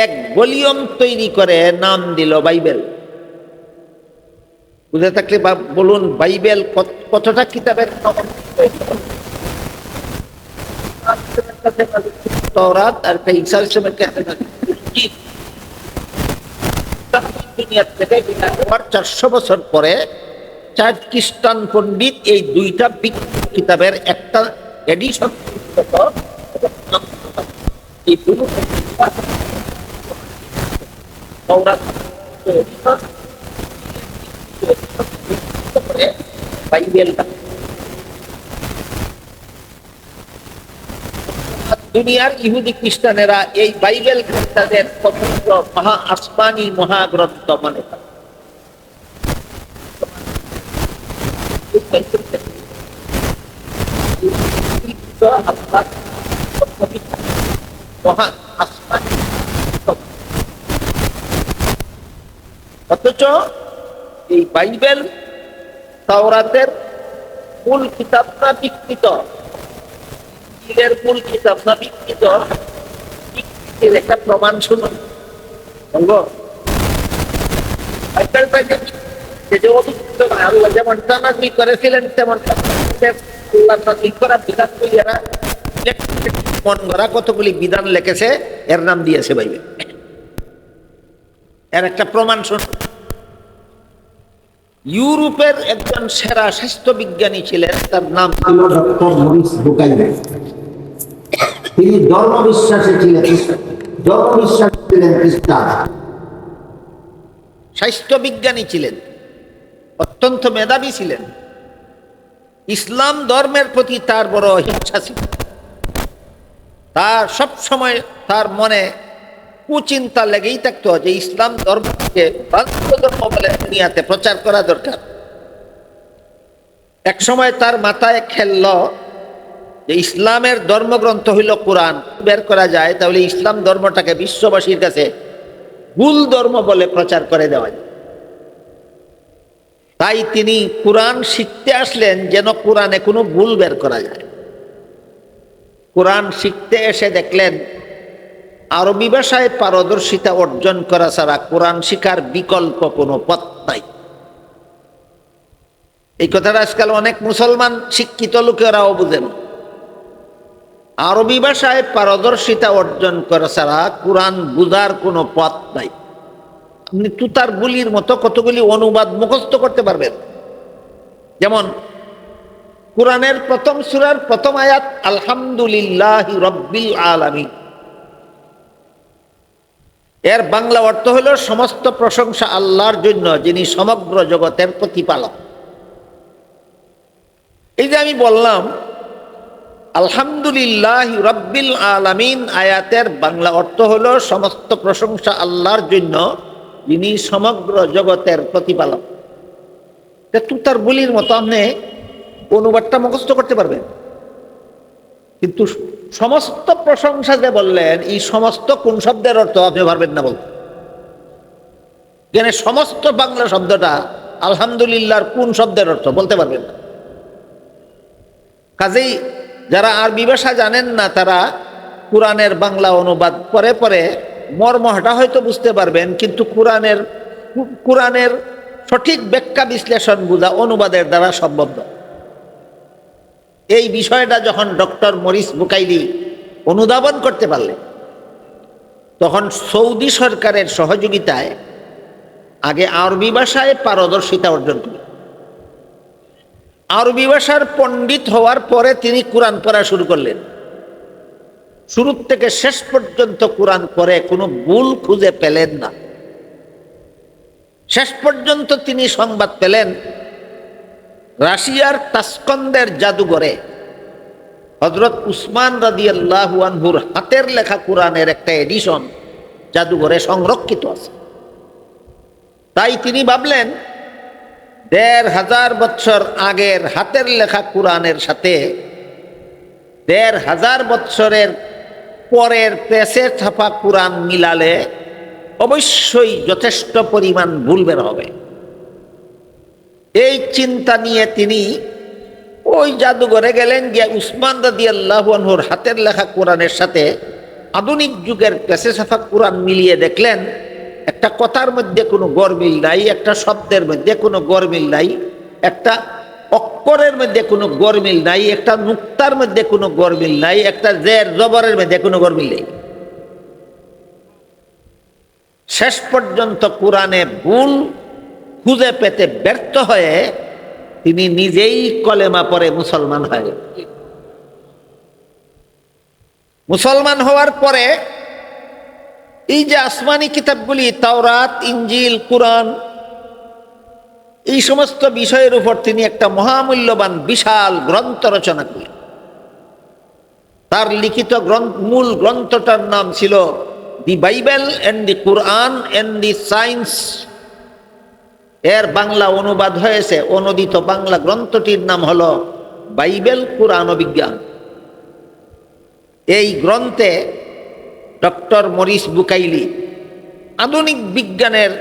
Speaker 1: এক ভলিউম তৈরি করে নাম দিল বাইবেল। বুঝে থাকলে বলুন, বাইবেল কতটা কিতাবের? তাওরাত আর ঈসা আলাইহিস সালামের 400 বছর পরে 4 খ্রিস্টান পণ্ডিত এই 2টা কিতাবের একটা এডিশন দুনিয়ার ইহুদি খ্রিস্টানেরা এই বাইবেল তাদের পবিত্র মহা আসমানি মহাগ্রন্থ মনে করে। অথচ এই বাইবেল তাওরাতের মূল কিতাব না বিকৃত, ইনজিলের মূল কিতাব না বিকৃত, এর একটা প্রমাণ শুনুন। বলবো আল্লাহ যেমন তানাজি করেছিলেন তেমন মন গড়া কতগুলি বিধান লিখেছে, এর নাম দিয়েছে বাইবেল। এর একটা প্রমাণ শুন। ইউরোপের একজন সেরা স্বাস্থ্য বিজ্ঞানী ছিলেন, তার নাম ছিল ডক্টর মরিস বুকাইলি। তিনি ধর্মবিশ্বাসী ছিলেন খ্রিস্টান, স্বাস্থ্য বিজ্ঞানী ছিলেন, অত্যন্ত মেধাবী ছিলেন। ইসলাম ধর্মের প্রতি তার বড় ইচ্ছা ছিল। তার সব সময় তার মনে কুচিন্তা লেগেই থাকতো যে ইসলাম ধর্মকে বাস্তব ধর্ম বলে দুনিয়াতে প্রচার করা দরকার। এক সময় তার মাথায় খেলল যে ইসলামের ধর্মগ্রন্থ হইল কোরআন, বের করা যায় তাহলে ইসলাম ধর্মটাকে বিশ্ববাসীর কাছে ভুল ধর্ম বলে প্রচার করে দেওয়া যায়। তাই তিনি কোরআন শিখতে আসলেন যেন কোরআনে কোনো ভুল বের করা যায়। কোরআন শিখতে এসে দেখলেন আরবি ভাষায় পারদর্শিতা অর্জন করা ছাড়া কোরআন শিখার বিকল্প কোনো পথ নাই। এই কথাটা আজকাল অনেক মুসলমান শিক্ষিত লোকেরাও বুঝেন। আরবি ভাষায় পারদর্শিতা অর্জন করা ছাড়া কোরআন বুঝার কোনো পথ নাই। আপনি তুতার গুলির মতো কতগুলি অনুবাদ মুখস্থ করতে পারবেন। যেমন কোরআনের প্রথম সূরার প্রথম আয়াত আলহামদুলিল্লাহি রাব্বিল আলামিন, এর বাংলা অর্থ হলো সমস্ত প্রশংসা আল্লাহর জন্য যিনি সমগ্র জগতের প্রতিপালক। এই যে আমি বললাম আলহামদুলিল্লাহি রাব্বিল আলামিন, আয়াতের বাংলা অর্থ হলো সমস্ত প্রশংসা আল্লাহর জন্য যিনি সমগ্র জগতের প্রতিপালক। তুতার বলির মতো আপনি অনুবাদটা মুখস্থ করতে পারবেন, কিন্তু সমস্ত প্রশংসা যে বললেন এই সমস্ত কোন শব্দের অর্থ আপনি পারবেন না বলতে। এখানে সমস্ত বাংলা শব্দটা আলহামদুলিল্লাহর কোন শব্দের অর্থ বলতে পারবেন না। কাজেই যারা আরবি ভাষা জানেন না তারা কোরআনের বাংলা অনুবাদ পরে পরে মর্মটা হয়তো বুঝতে পারবেন, কিন্তু কোরআনের সঠিক ব্যাখ্যা বিশ্লেষণ বোঝা অনুবাদের দ্বারা সম্ভব নয়। এই বিষয়টা যখন ডক্টর মরিস বুকাইলি অনুধাবন করতে পারলেন, তখন সৌদি সরকারের সহযোগিতায় আগে আরবি ভাষায় পারদর্শিতা অর্জন করলেন। আরবি ভাষার পণ্ডিত হওয়ার পরে তিনি কোরআন পড়া শুরু করলেন। শুরু থেকে শেষ পর্যন্ত কোরআন পড়ে কোনো ভুল খুঁজে পেলেন না। শেষ পর্যন্ত তিনি সংবাদ পেলেন রাশিয়ার তাসকন্দের জাদুঘরে হযরত উসমান রাদিয়াল্লাহু আনহুর হাতের লেখা কোরআনের একটা এডিশন জাদুঘরে সংরক্ষিত আছে। তাই তিনি ভাবলেন ১৫০০ বছর আগের হাতের লেখা কোরআনের সাথে ১৫০০ বছরের পরের প্রেসে ছাপা কোরআন মিলালে অবশ্যই যথেষ্ট পরিমাণ ভুল বের হবে। এই চিন্তা নিয়ে তিনি ওই জাদুঘরে গেলেন, গিয়ে উসমান রাদিয়াল্লাহু আনহুর হাতের লেখা কোরআনের সাথে আধুনিক যুগের প্রেসে ছাপা কোরআন মিলিয়ে দেখলেন একটা কথার মধ্যে কোনো গরমিল নাই, একটা শব্দের মধ্যে কোনো গরমিল নাই, একটা অক্ষরের মধ্যে কোনো গরমিল নাই, একটা নুক্তার মধ্যে কোনো গরমিল নাই, একটা জের জবরের মধ্যে কোনো গরমিল নেই। শেষ পর্যন্ত কোরআনে ভুল খুঁজে পেতে ব্যর্থ হয়ে তিনি নিজেই কলেমা পড়ে মুসলমান হয়। মুসলমান হওয়ার পরে এই যে আসমানি কিতাবগুলি তাওরাত, ইনজিল, কুরআন, এই সমস্ত বিষয়ের উপর তিনি একটা মহামূল্যবান বিশাল গ্রন্থ রচনা করলেন। তার লিখিত মূল গ্রন্থটার নাম ছিল the Bible and the Quran and the science. এর বাংলা অনুবাদ হয়েছে, অনূদিত বাংলা গ্রন্থটির নাম হলো বাইবেল, কুরআন ও বিজ্ঞান। এই গ্রন্থে ডক্টর মরিস বুকাইলি আধুনিক বিজ্ঞানের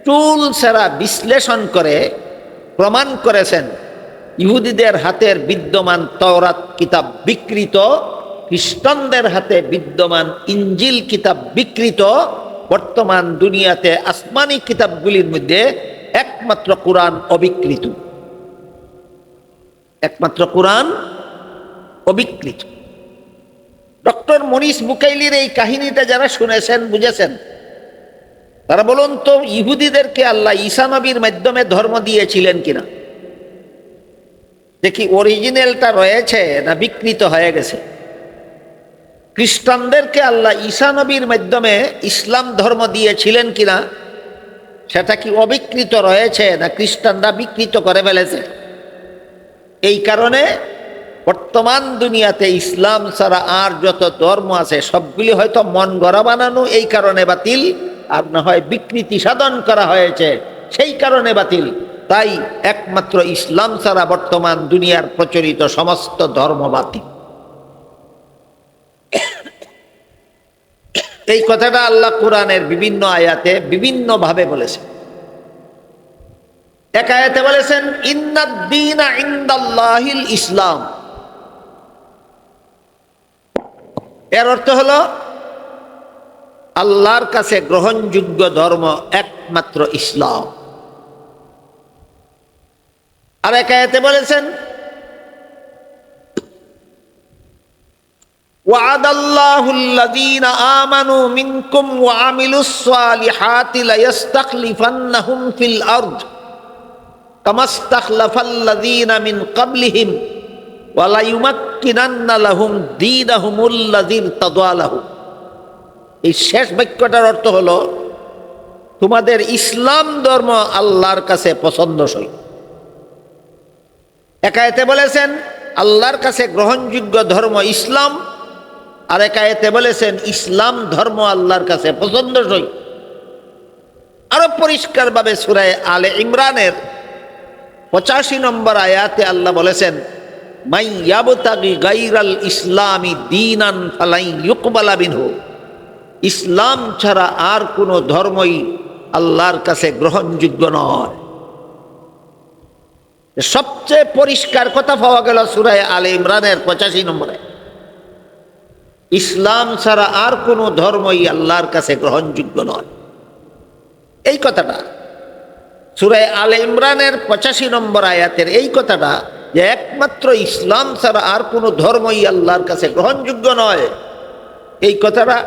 Speaker 1: টুল ছাড়া বিশ্লেষণ করে প্রমাণ করেছেন ইহুদিদের হাতের বিদ্যমান তাওরাত কিতাব বিকৃত, খ্রিস্টানদের হাতে বিদ্যমান ইনজিল কিতাব বিকৃত, বর্তমান দুনিয়াতে আসমানি কিতাবগুলির মধ্যে একমাত্র কুরআন অবিকৃত, একমাত্র কুরআন অবিকৃত। ডক্টর মরিস বুকাইলির এই কাহিনীটা যারা শুনেছেন, বুঝেছেন, তারা বলুন তো ইহুদিদেরকে আল্লাহ ঈসা নবীর মাধ্যমে ধর্ম দিয়েছিলেন কিনা? দেখি অরিজিনালটা রয়েছে না বিকৃত হয়ে গেছে। খ্রিস্টানদেরকে আল্লাহ ঈসা নবীর মাধ্যমে ইসলাম ধর্ম দিয়েছিলেন কিনা, সেটা কি অবিকৃত রয়েছে না খ্রিস্টানরা বিকৃত করে ফেলেছে? এই কারণে বর্তমান দুনিয়াতে ইসলাম ছাড়া আর যত ধর্ম আছে সবগুলি হয়তো মন গড়া বানানো, এই কারণে বাতিল, আর না হয় বিকৃতি সাধন করা হয়েছে, সেই কারণে বাতিল। তাই একমাত্র ইসলাম ছাড়া বর্তমান দুনিয়ার প্রচলিত সমস্ত ধর্ম বাতিল। এই কথাটা আল্লাহ কুরআনের বিভিন্ন আয়াতে বিভিন্ন ভাবে বলেছেন। এক আয়াতে বলেছেন ইন্নাদ দীনা ইনদাল্লাহিল ইসলাম। এর অর্থ হলো আল্লাহর কাছে গ্রহণযোগ্য ধর্ম একমাত্র ইসলাম। আর এক আয়াতে বলেছেন ওয়া'দাল্লাহুল্লাযীনা আমানু মিনকুম ওয়া আমিলুস সালিহাতি লায়াস্তাখলিফান্নাহুম ফিল আরদ কামাস্তাখলাফাল্লাযীনা মিন ক্বাবলিহিম ওয়া লায়ুমাক্কিনান্না লাহুম দীনাহুমুল্লাযী ইরতাদা লাহুম। এই শেষ বাক্যটার অর্থ হলো তোমাদের ইসলাম ধর্ম আল্লাহর কাছে পছন্দসই। এক আয়াতে বলেছেন আল্লাহর কাছে গ্রহণযোগ্য ধর্ম ইসলাম, আর এক আয়াতে বলেছেন ইসলাম ধর্ম আল্লাহর কাছে পছন্দসই। আরো পরিষ্কারভাবে সূরা আলে ইমরানের 85 নম্বর আয়াতে আল্লাহ বলেছেন মাই ইয়াবতাগি গায়রাল ইসলামি দীনান ফালাই ইউকবালা মিনহু। ইসলাম ছাড়া আর কোনো ধর্মই আল্লাহর কাছে গ্রহণযোগ্য নয়। সবচেয়ে পরিষ্কার কথা পাওয়া গেল সূরা আলে ইমরানের 85 নম্বরে, ইসলাম ছাড়া আর কোনো ধর্মই আল্লাহর কাছে গ্রহণযোগ্য নয়। এই কথাটা সূরা আলে ইমরানের 85 নম্বর আয়াতের এই কথাটা যে একমাত্র ইসলাম ছাড়া আর কোনো ধর্মই আল্লাহর কাছে গ্রহণযোগ্য নয়, এই কথাটা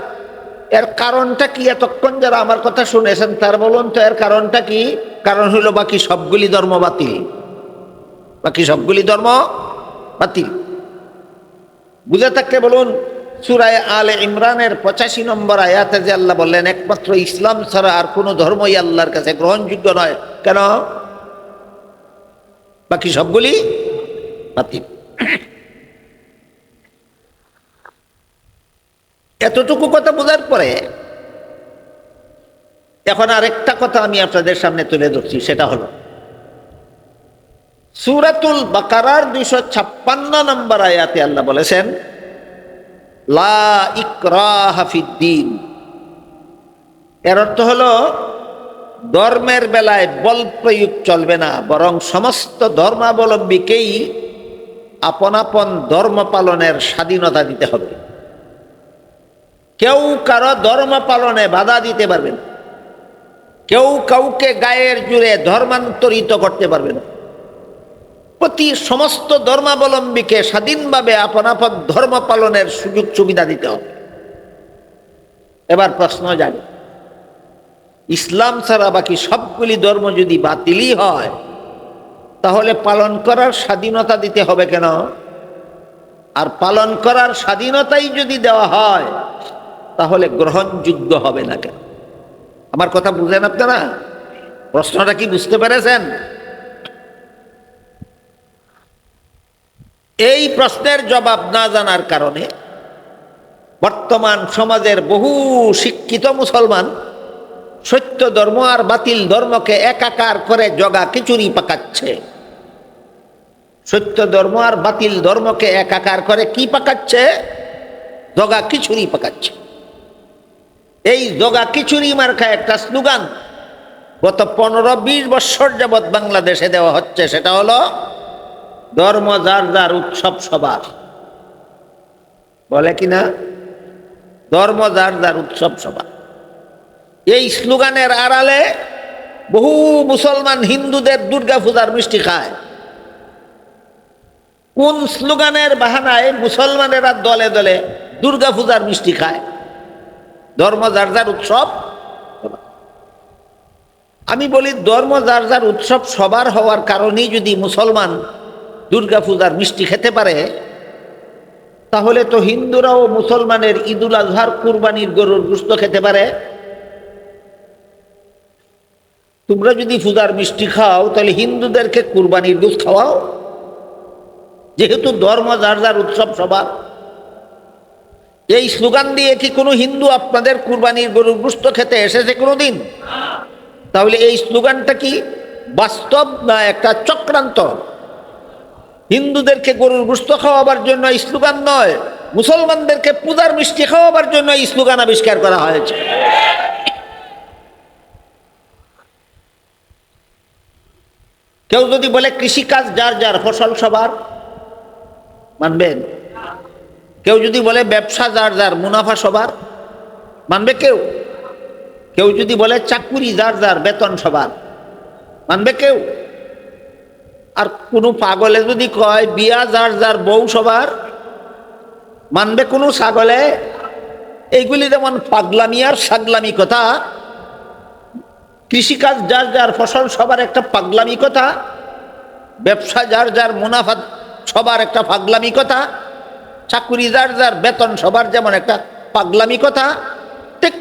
Speaker 1: এর কারণটা কি? এতক্ষণ যারা আমার কথা শুনেছেন তার বলুন তো এর কারণটা কি? কারণ হলো বাকি সবগুলি ধর্ম বাতিল, বাকি সবগুলি ধর্ম বাতিল। বুঝে থাকলে বলুন সূরা আলে ইমরানের 85 নম্বর আয়াতে যে আল্লাহ বললেন একমাত্র ইসলাম ছাড়া আর কোনো ধর্মই আল্লাহর কাছে গ্রহণযোগ্য নয়, কেন? বাকি সবগুলি বাতিল। এতটুকু কথা বোঝার পরে এখন আরেকটা কথা আমি আপনাদের সামনে তুলে ধরছি, সেটা হলো সূরাতুল বাকারার 256 নম্বর আয়াতে আল্লাহ বলেছেন, লা ইকরাহা ফিদ্দীন। এর অর্থ হলো ধর্মের বেলায় বল প্রয়োগ চলবে না, বরং সমস্ত ধর্মাবলম্বীকেই আপন আপন ধর্ম পালনের স্বাধীনতা দিতে হবে। কেউ কারো ধর্ম পালনে বাধা দিতে পারবে না, কেউ কাউকে গায়ের জুড়ে ধর্মান্তরিত করতে পারবে না। প্রতি সমস্ত ধর্মাবলম্বীকে স্বাধীনভাবে আপন আপন ধর্ম পালনের সুযোগ সুবিধা দিতে হবে। এবার প্রশ্ন জাগে, ইসলাম ছাড়া বাকি সবগুলি ধর্ম যদি বাতিলই হয়, তাহলে পালন করার স্বাধীনতা দিতে হবে কেন? আর পালন করার স্বাধীনতাই যদি দেওয়া হয়, তাহলে গ্রহণযোগ্য হবে না কেন? আমার কথা বুঝেন আপনারা? প্রশ্নটা কি বুঝতে পেরেছেন? এই প্রশ্নের জবাব না জানার কারণে বর্তমান সমাজের বহু শিক্ষিত মুসলমান সত্য ধর্ম আর বাতিল ধর্মকে একাকার করে জগা খিচুড়ি পাকাচ্ছে। সত্য ধর্ম আর বাতিল ধর্মকে একাকার করে কি পাকাচ্ছে? জগা খিচুড়ি পাকাচ্ছে। এই জগা খিচুড়ি মার্কা একটা স্লোগান গত 15-20 বছর যাবৎ বাংলাদেশে দেওয়া হচ্ছে, সেটা হলো ধর্ম যার যার, উৎসব সবার। বলে কিনা? ধর্ম যার যার, উৎসব সবার। এই স্লোগানের আড়ালে বহু মুসলমান হিন্দুদের দুর্গা পূজার মিষ্টি খায়। কোন স্লোগানের বাহানায় মুসলমানেরা দলে দলে দুর্গা পূজার মিষ্টি খায়? ধর্ম যার যার, উৎসব। আমি বলি, ধর্ম যার যার, উৎসব সবার হওয়ার কারণেই যদি মুসলমান দুর্গা পূজার মিষ্টি খেতে পারে, তাহলে তো হিন্দুরাও মুসলমানের ঈদুল আজহার কুরবানির গরুর গোশত খেতে পারে। তোমরা যদি পূজার মিষ্টি খাও, তাহলে হিন্দুদেরকে কুরবানির গোশত খাওয়াও, যেহেতু ধর্ম যার যার, উৎসব সবার। এই স্লোগান দিয়ে কি কোনো হিন্দু আপনাদের কুরবানির গরুর গোশত খেতে এসেছে কোনোদিন? তাহলে এই স্লোগানটা কি বাস্তব না একটা চক্রান্ত? হিন্দুদেরকে গরুর গোশত খাওয়াবার জন্য এই স্লোগান নয়, মুসলমানদেরকে পূজার মিষ্টি খাওয়াবার জন্য এই স্লোগান আবিষ্কার করা হয়েছে। কেউ যদি বলে কৃষিকাজ যার যার, ফসল সবার, মানবেন? কেউ যদি বলে ব্যবসা যার যার, মুনাফা সবার, মানবে কেউ? কেউ যদি বলে চাকুরি যার যার, বেতন সবার, মানবে কেউ? আর কোনো পাগলে যদি কয় বিয়া যার যার, বউ সবার, মানবে কোনো ছাগলে? এইগুলি যেমন পাগলামি আর সাগলামি কথা। কৃষিকাজ যার যার, ফসল সবার একটা পাগলামি কথা, ব্যবসা যার যার, মুনাফা সবার একটা পাগলামি কথা, চাকুরি যার যার, বেতন সবার যেমন একটা পাগলামি কথা, ঠিক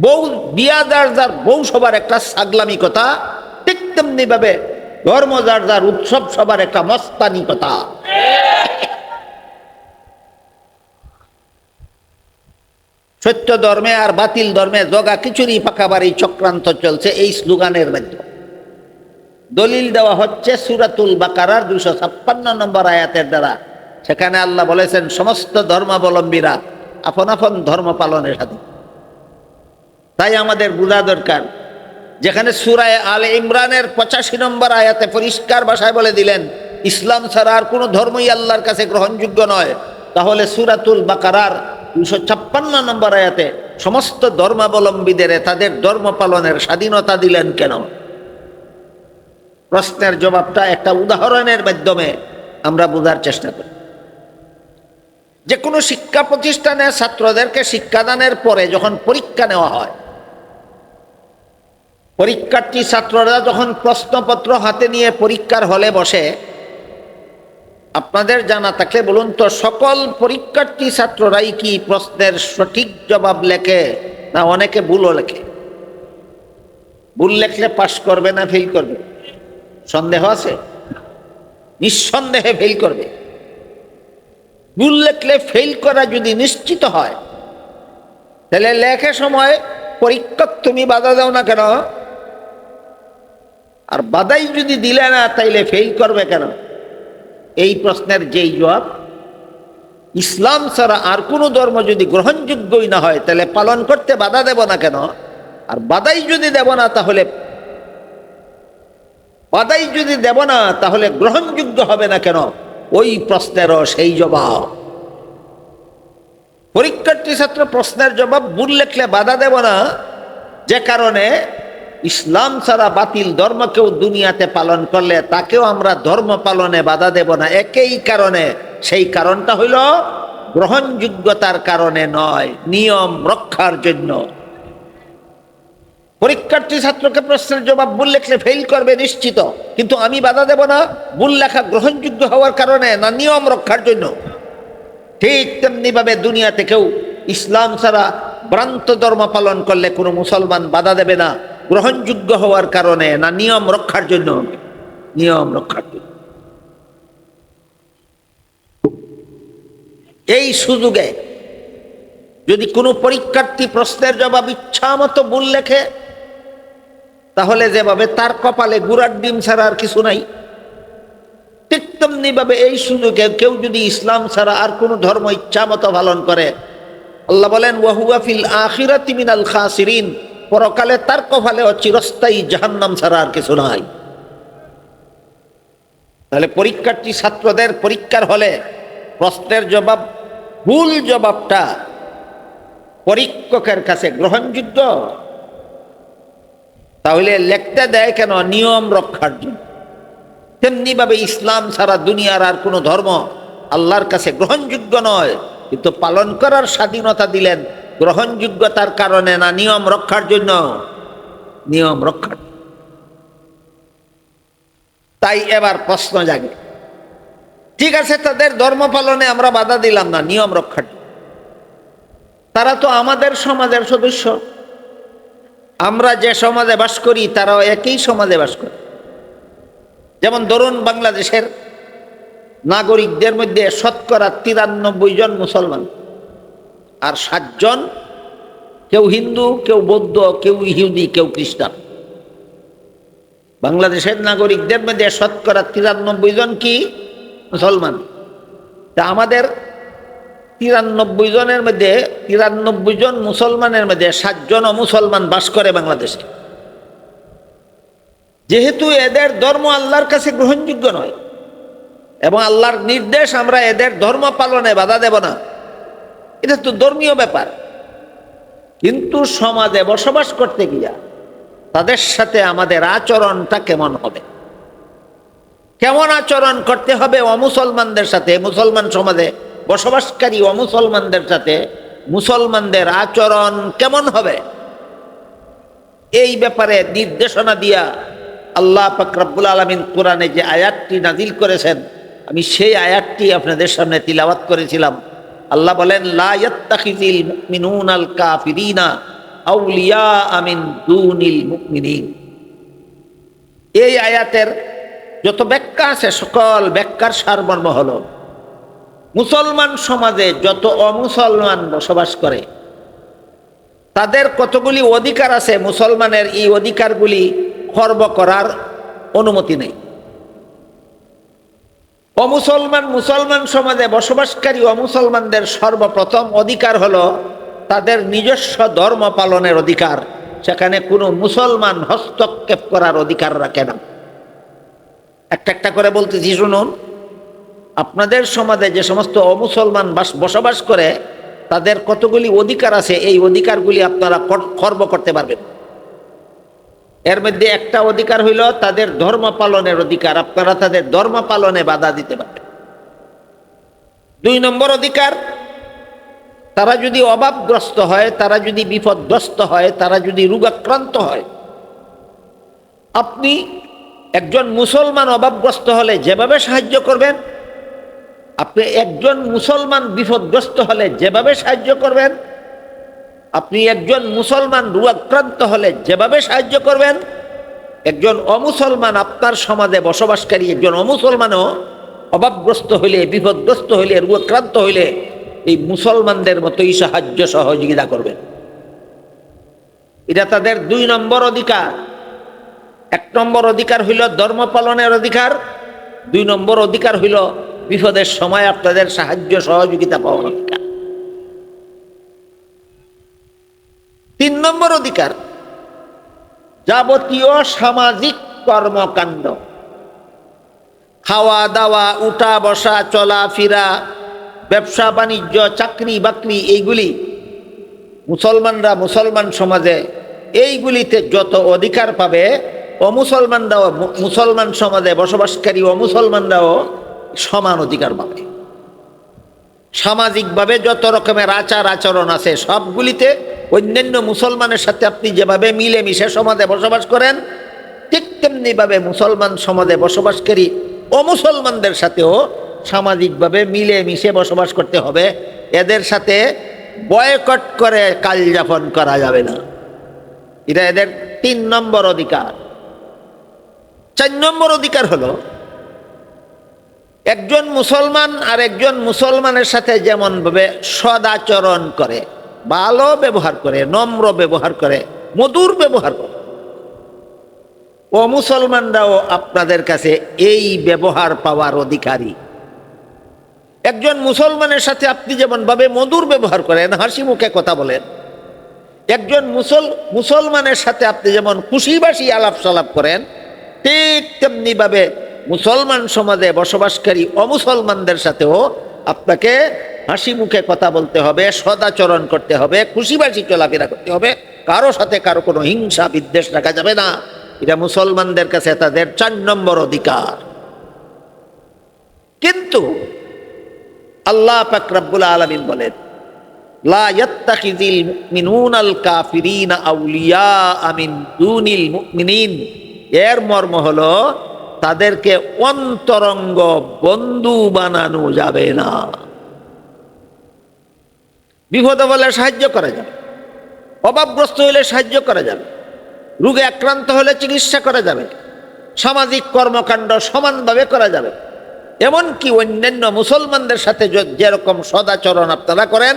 Speaker 1: বউ বিয়া যার যার, বউ সবার একটা ছাগলামি কথা, ঠিক তেমনি ভাবে ধর্ম যার যার, উৎসব সবার একটা মস্তানি কথা। সত্য ধর্মে আর বাতিল ধর্মে জগা খিচুড়ি পাকাবার এই চক্রান্ত চলছে এই স্লোগানের মাধ্যমে। দলিল দেওয়া হচ্ছে সূরাতুল বাকারার 256 নম্বর আয়াতের দ্বারা। সেখানে আল্লাহ বলেছেন, সমস্ত ধর্মাবলম্বীরা আপন আপন ধর্ম পালনের সাথে। তাই আমাদের বোঝা দরকার, যেখানে সূরা আলে ইমরানের 85 নম্বর আয়াতে পরিষ্কার ভাষায় বলে দিলেন ইসলাম ছাড়া আর কোনো ধর্মই আল্লাহর কাছে গ্রহণযোগ্য নয়, তাহলে সূরাতুল বাকারার 256 নম্বর আয়াতে সমস্ত ধর্মাবলম্বীদের তাদের ধর্ম পালনের স্বাধীনতা দিলেন কেন? প্রশ্নের জবাবটা একটা উদাহরণের মাধ্যমে আমরা বোঝার চেষ্টা করি। যে কোনো শিক্ষা প্রতিষ্ঠানে ছাত্রদেরকে শিক্ষাদানের পরে যখন পরীক্ষা নেওয়া হয়, পরীক্ষার্থী ছাত্ররা যখন প্রশ্নপত্র হাতে নিয়ে পরীক্ষার হলে বসে, আপনাদের জানা থাকলে বলুন তো, সকল পরীক্ষার্থী ছাত্ররাই কি প্রশ্নের সঠিক জবাব লেখে, না অনেকে ভুলও লেখে? ভুল লেখলে পাশ করবে না ফেল করবে? সন্দেহ আছে? নিঃসন্দেহে ফেল করবে। ভুল লেখলে ফেল করা যদি নিশ্চিত হয়, তাহলে লেখার সময় পরীক্ষক তুমি বাধা দাও না কেন? আর বাধাই যদি দিলে না তাইলে ফেল করবে কেন? এই প্রশ্নের যেই জবাব, ইসলাম ছাড়া আর কোনো ধর্ম যদি গ্রহণযোগ্যই না হয় তাহলে পালন করতে বাধা দেব না কেন? আর বাধাই যদি দেব না তাহলে গ্রহণযোগ্য হবে না কেন? ওই প্রশ্নেরও সেই জবাব। পরীক্ষার্থী ছাত্র প্রশ্নের জবাব ভুল লিখলে বাধা দেব না, যে কারণে ইসলাম ছাড়া বাতিল ধর্ম কেউ দুনিয়াতে পালন করলে তাকেও আমরা ধর্ম পালনে বাধা দেব না। একই কারণে, সেই কারণটা হইল গ্রহণযোগ্যতার কারণে নয়, নিয়ম রক্ষার জন্য। পরীক্ষার্থী ছাত্রকে প্রশ্নের জবাব ভুল লিখলে ফেল করবে নিশ্চিত, কিন্তু আমি বাধা দেব না ভুল লেখা গ্রহণযোগ্য হওয়ার কারণে না, নিয়ম রক্ষার জন্য। ঠিক তেমনি ভাবে দুনিয়াতে কেউ ইসলাম ছাড়া ভ্রান্ত ধর্ম পালন করলে কোনো মুসলমান বাধা দেবে না গ্রহণযোগ্য হওয়ার কারণে না, নিয়ম রক্ষার জন্য। নিয়ম রক্ষার জন্য। এই সুযোগে যদি কোনো পরীক্ষার্থী প্রশ্নের জবাব ইচ্ছা মতো ভুল লেখে, তাহলে যেভাবে তার কপালে গুড়ার ডিম ছাড়া আর কিছু নাই, ঠিক তেমনি ভাবে এই সুযোগে কেউ যদি ইসলাম ছাড়া আর কোনো ধর্ম ইচ্ছা মতো পালন করে, আল্লাহ বলেন ওয়াহুয়া ফিল আখিরাতি মিনাল খাসিরিন, পরকালে তার কপালে চিরস্থায়ী জাহান্নাম ছাড়া আর কিছু নাই। তাহলে পরীক্ষার্থী ছাত্রদের পরীক্ষার হলে প্রশ্নের জবাব, ভুল জবাবটা পরীক্ষকের কাছে গ্রহণযোগ্য, তাহলে লিখতে দেয় কেন? নিয়ম রক্ষার জন্য। তেমনি ভাবে ইসলাম ছাড়া দুনিয়ার আর কোনো ধর্ম আল্লাহর কাছে গ্রহণযোগ্য নয়, কিন্তু পালন করার স্বাধীনতা দিলেন গ্রহণযোগ্যতার কারণে না, নিয়ম রক্ষার জন্য। নিয়ম রক্ষার। তাই এবার প্রশ্ন জাগে, ঠিক আছে তাদের ধর্ম পালনে আমরা বাধা দিলাম না, নিয়ম রক্ষার জন্য। তারা তো আমাদের সমাজের সদস্য, আমরা যে সমাজে বাস করি তারাও একই সমাজে বাস করে। যেমন ধরুন, বাংলাদেশের নাগরিকদের মধ্যে শতকরা 93 জন মুসলমান, আর 7 জন কেউ হিন্দু, কেউ বৌদ্ধ, কেউ ইহুদি, কেউ খ্রিস্টান। বাংলাদেশের নাগরিকদের মধ্যে শতকরা 93 জন কি মুসলমান। তা আমাদের 93 জনের মধ্যে 93 জন মুসলমানের মধ্যে 7 জন অমুসলমান বাস করে বাংলাদেশে। যেহেতু এদের ধর্ম আল্লাহর কাছে গ্রহণযোগ্য নয় এবং আল্লাহর নির্দেশ আমরা এদের ধর্ম পালনে বাধা দেব না, এটা তো ধর্মীয় ব্যাপার। কিন্তু সমাজে বসবাস করতে গিয়া তাদের সাথে আমাদের আচরণটা কেমন হবে, কেমন আচরণ করতে হবে অমুসলমানদের সাথে, মুসলমান সমাজে বসবাসকারী অমুসলমানদের সাথে মুসলমানদের আচরণ কেমন হবে, এই ব্যাপারে নির্দেশনা দিয়া আল্লাহ পাক রব্বুল আলামিন কোরআনে যে আয়াতটি নাজিল করেছেন, আমি সেই আয়াতটি আপনাদের সামনে তিলাওয়াত করেছিলাম। আল্লাহ বলেন, লা ইয়াত্তাখিযিল মুমিনুনাল কাফিরিনা আউলিয়া মিন দুনিল মুমিনিন। এই আয়াতের যত ব্যাখ্যা আছে সকল ব্যাখ্যার সারমর্ম হলো, মুসলমান সমাজে যত অমুসলমান বসবাস করে তাদের কতগুলি অধিকার আছে, মুসলমানের এই অধিকারগুলি খর্ব করার অনুমতি নেই। মুসলমান সমাজে বসবাসকারী অমুসলমানদের সর্বপ্রথম অধিকার হলো তাদের নিজস্ব ধর্ম পালনের অধিকার। সেখানে কোনো মুসলমান হস্তক্ষেপ করার অধিকার রাখে না। একটা একটা করে বলতেছি, শুনুন। আপনাদের সমাজে যে সমস্ত অমুসলমান বসবাস করে তাদের কতগুলি অধিকার আছে, এই অধিকারগুলি আপনারা খর্ব করতে পারবেন। এর মধ্যে একটা অধিকার হইল তাদের ধর্ম পালনের অধিকার, আপনারা তাদের ধর্ম পালনে বাধা দিতে পারবেন। 2 নম্বর অধিকার, তারা যদি অভাবগ্রস্ত হয়, তারা যদি বিপদগ্রস্ত হয়, তারা যদি রোগাক্রান্ত হয়, আপনি একজন মুসলমান অভাবগ্রস্ত হলে যেভাবে সাহায্য করবেন, আপনি একজন মুসলমান বিপদগ্রস্ত হলে যেভাবে সাহায্য করবেন, আপনি একজন মুসলমান রোগাক্রান্ত হলে যেভাবে সাহায্য করবেন, একজন অমুসলমান আপনার সমাজে বসবাসকারী একজন অমুসলমানও অভাবগ্রস্ত হইলে, বিপদগ্রস্ত হইলে, রোগাক্রান্ত হইলে এই মুসলমানদের মতোই সাহায্য সহযোগিতা করবেন। এটা তাদের 2 নম্বর অধিকার। 1 নম্বর অধিকার হইল ধর্ম পালনের অধিকার, 2 নম্বর অধিকার হইল বিপদের সময় আপনাদের সাহায্য সহযোগিতা পাওয়ার অধিকার। 3 নম্বর অধিকার যাবতীয় সামাজিক কর্মকাণ্ড, খাওয়া দাওয়া, উঠা বসা, চলাফেরা, ব্যবসা বাণিজ্য, চাকরি বাকরি, এইগুলি মুসলমানরা মুসলমান সমাজে এইগুলিতে যত অধিকার পাবে, অমুসলমানরাও মুসলমান সমাজে বসবাসকারী অমুসলমানরাও সমান অধিকার পাবে। সামাজিকভাবে যত রকমের আচার আচরণ আছে সবগুলিতে অন্যান্য মুসলমানের সাথে আপনি যেভাবে মিলেমিশে সমাজে বসবাস করেন, ঠিক তেমনিভাবে মুসলমান সমাজে বসবাসকারী অমুসলমানদের সাথেও সামাজিকভাবে মিলেমিশে বসবাস করতে হবে। এদের সাথে বয়কট করে কাল যাপন করা যাবে না। এটা এদের 3 নম্বর অধিকার। 4 নম্বর অধিকার হলো একজন মুসলমান আর একজন মুসলমানের সাথে যেমন ভাবে সদাচরণ করে, ভালো ব্যবহার করে, নম্র ব্যবহার করে, মধুর ব্যবহার করে, অমুসলমানরাও আপনাদের কাছে এই ব্যবহার পাওয়ার অধিকারী। একজন মুসলমানের সাথে আপনি যেমন ভাবে মধুর ব্যবহার করেন, হাসি মুখে কথা বলেন, একজন মুসলমানের সাথে আপনি যেমন খুশিবাসী আলাপ সালাপ করেন, ঠিক তেমনি ভাবে মুসলমান সমাজে বসবাসকারী অমুসলমানদের সাথেও আপনাকে হাসি মুখে কথা বলতে হবে, সদাচরণ করতে হবে, খুশিবাসী চলাফেরা করতে হবে, কারো সাথে কারো কোনো হিংসা বিদ্বেষ রাখা যাবে না। এটা মুসলমানদের কাছে তাদের 4 নম্বর অধিকার। কিন্তু আল্লাহ পাক রব্বুল আলামিন বলেন, লা ইয়াত্তাখিযিল মুমিনুনাল কাফিরিনা আউলিয়া মিন দুনিল মুমিনিন। এর মর্ম হলো তাদেরকে অন্তরঙ্গ বন্ধু বানানো যাবে না। বিপদে বলে সাহায্য করা যাবে, অভাবগ্রস্ত হলে সাহায্য করা যাবে, রোগে আক্রান্ত হলে চিকিৎসা করা যাবে, সামাজিক কর্মকাণ্ড সমানভাবে করা যাবে। এমনকি অন্যান্য মুসলমানদের সাথে যেরকম সদাচরণ আপনারা করেন,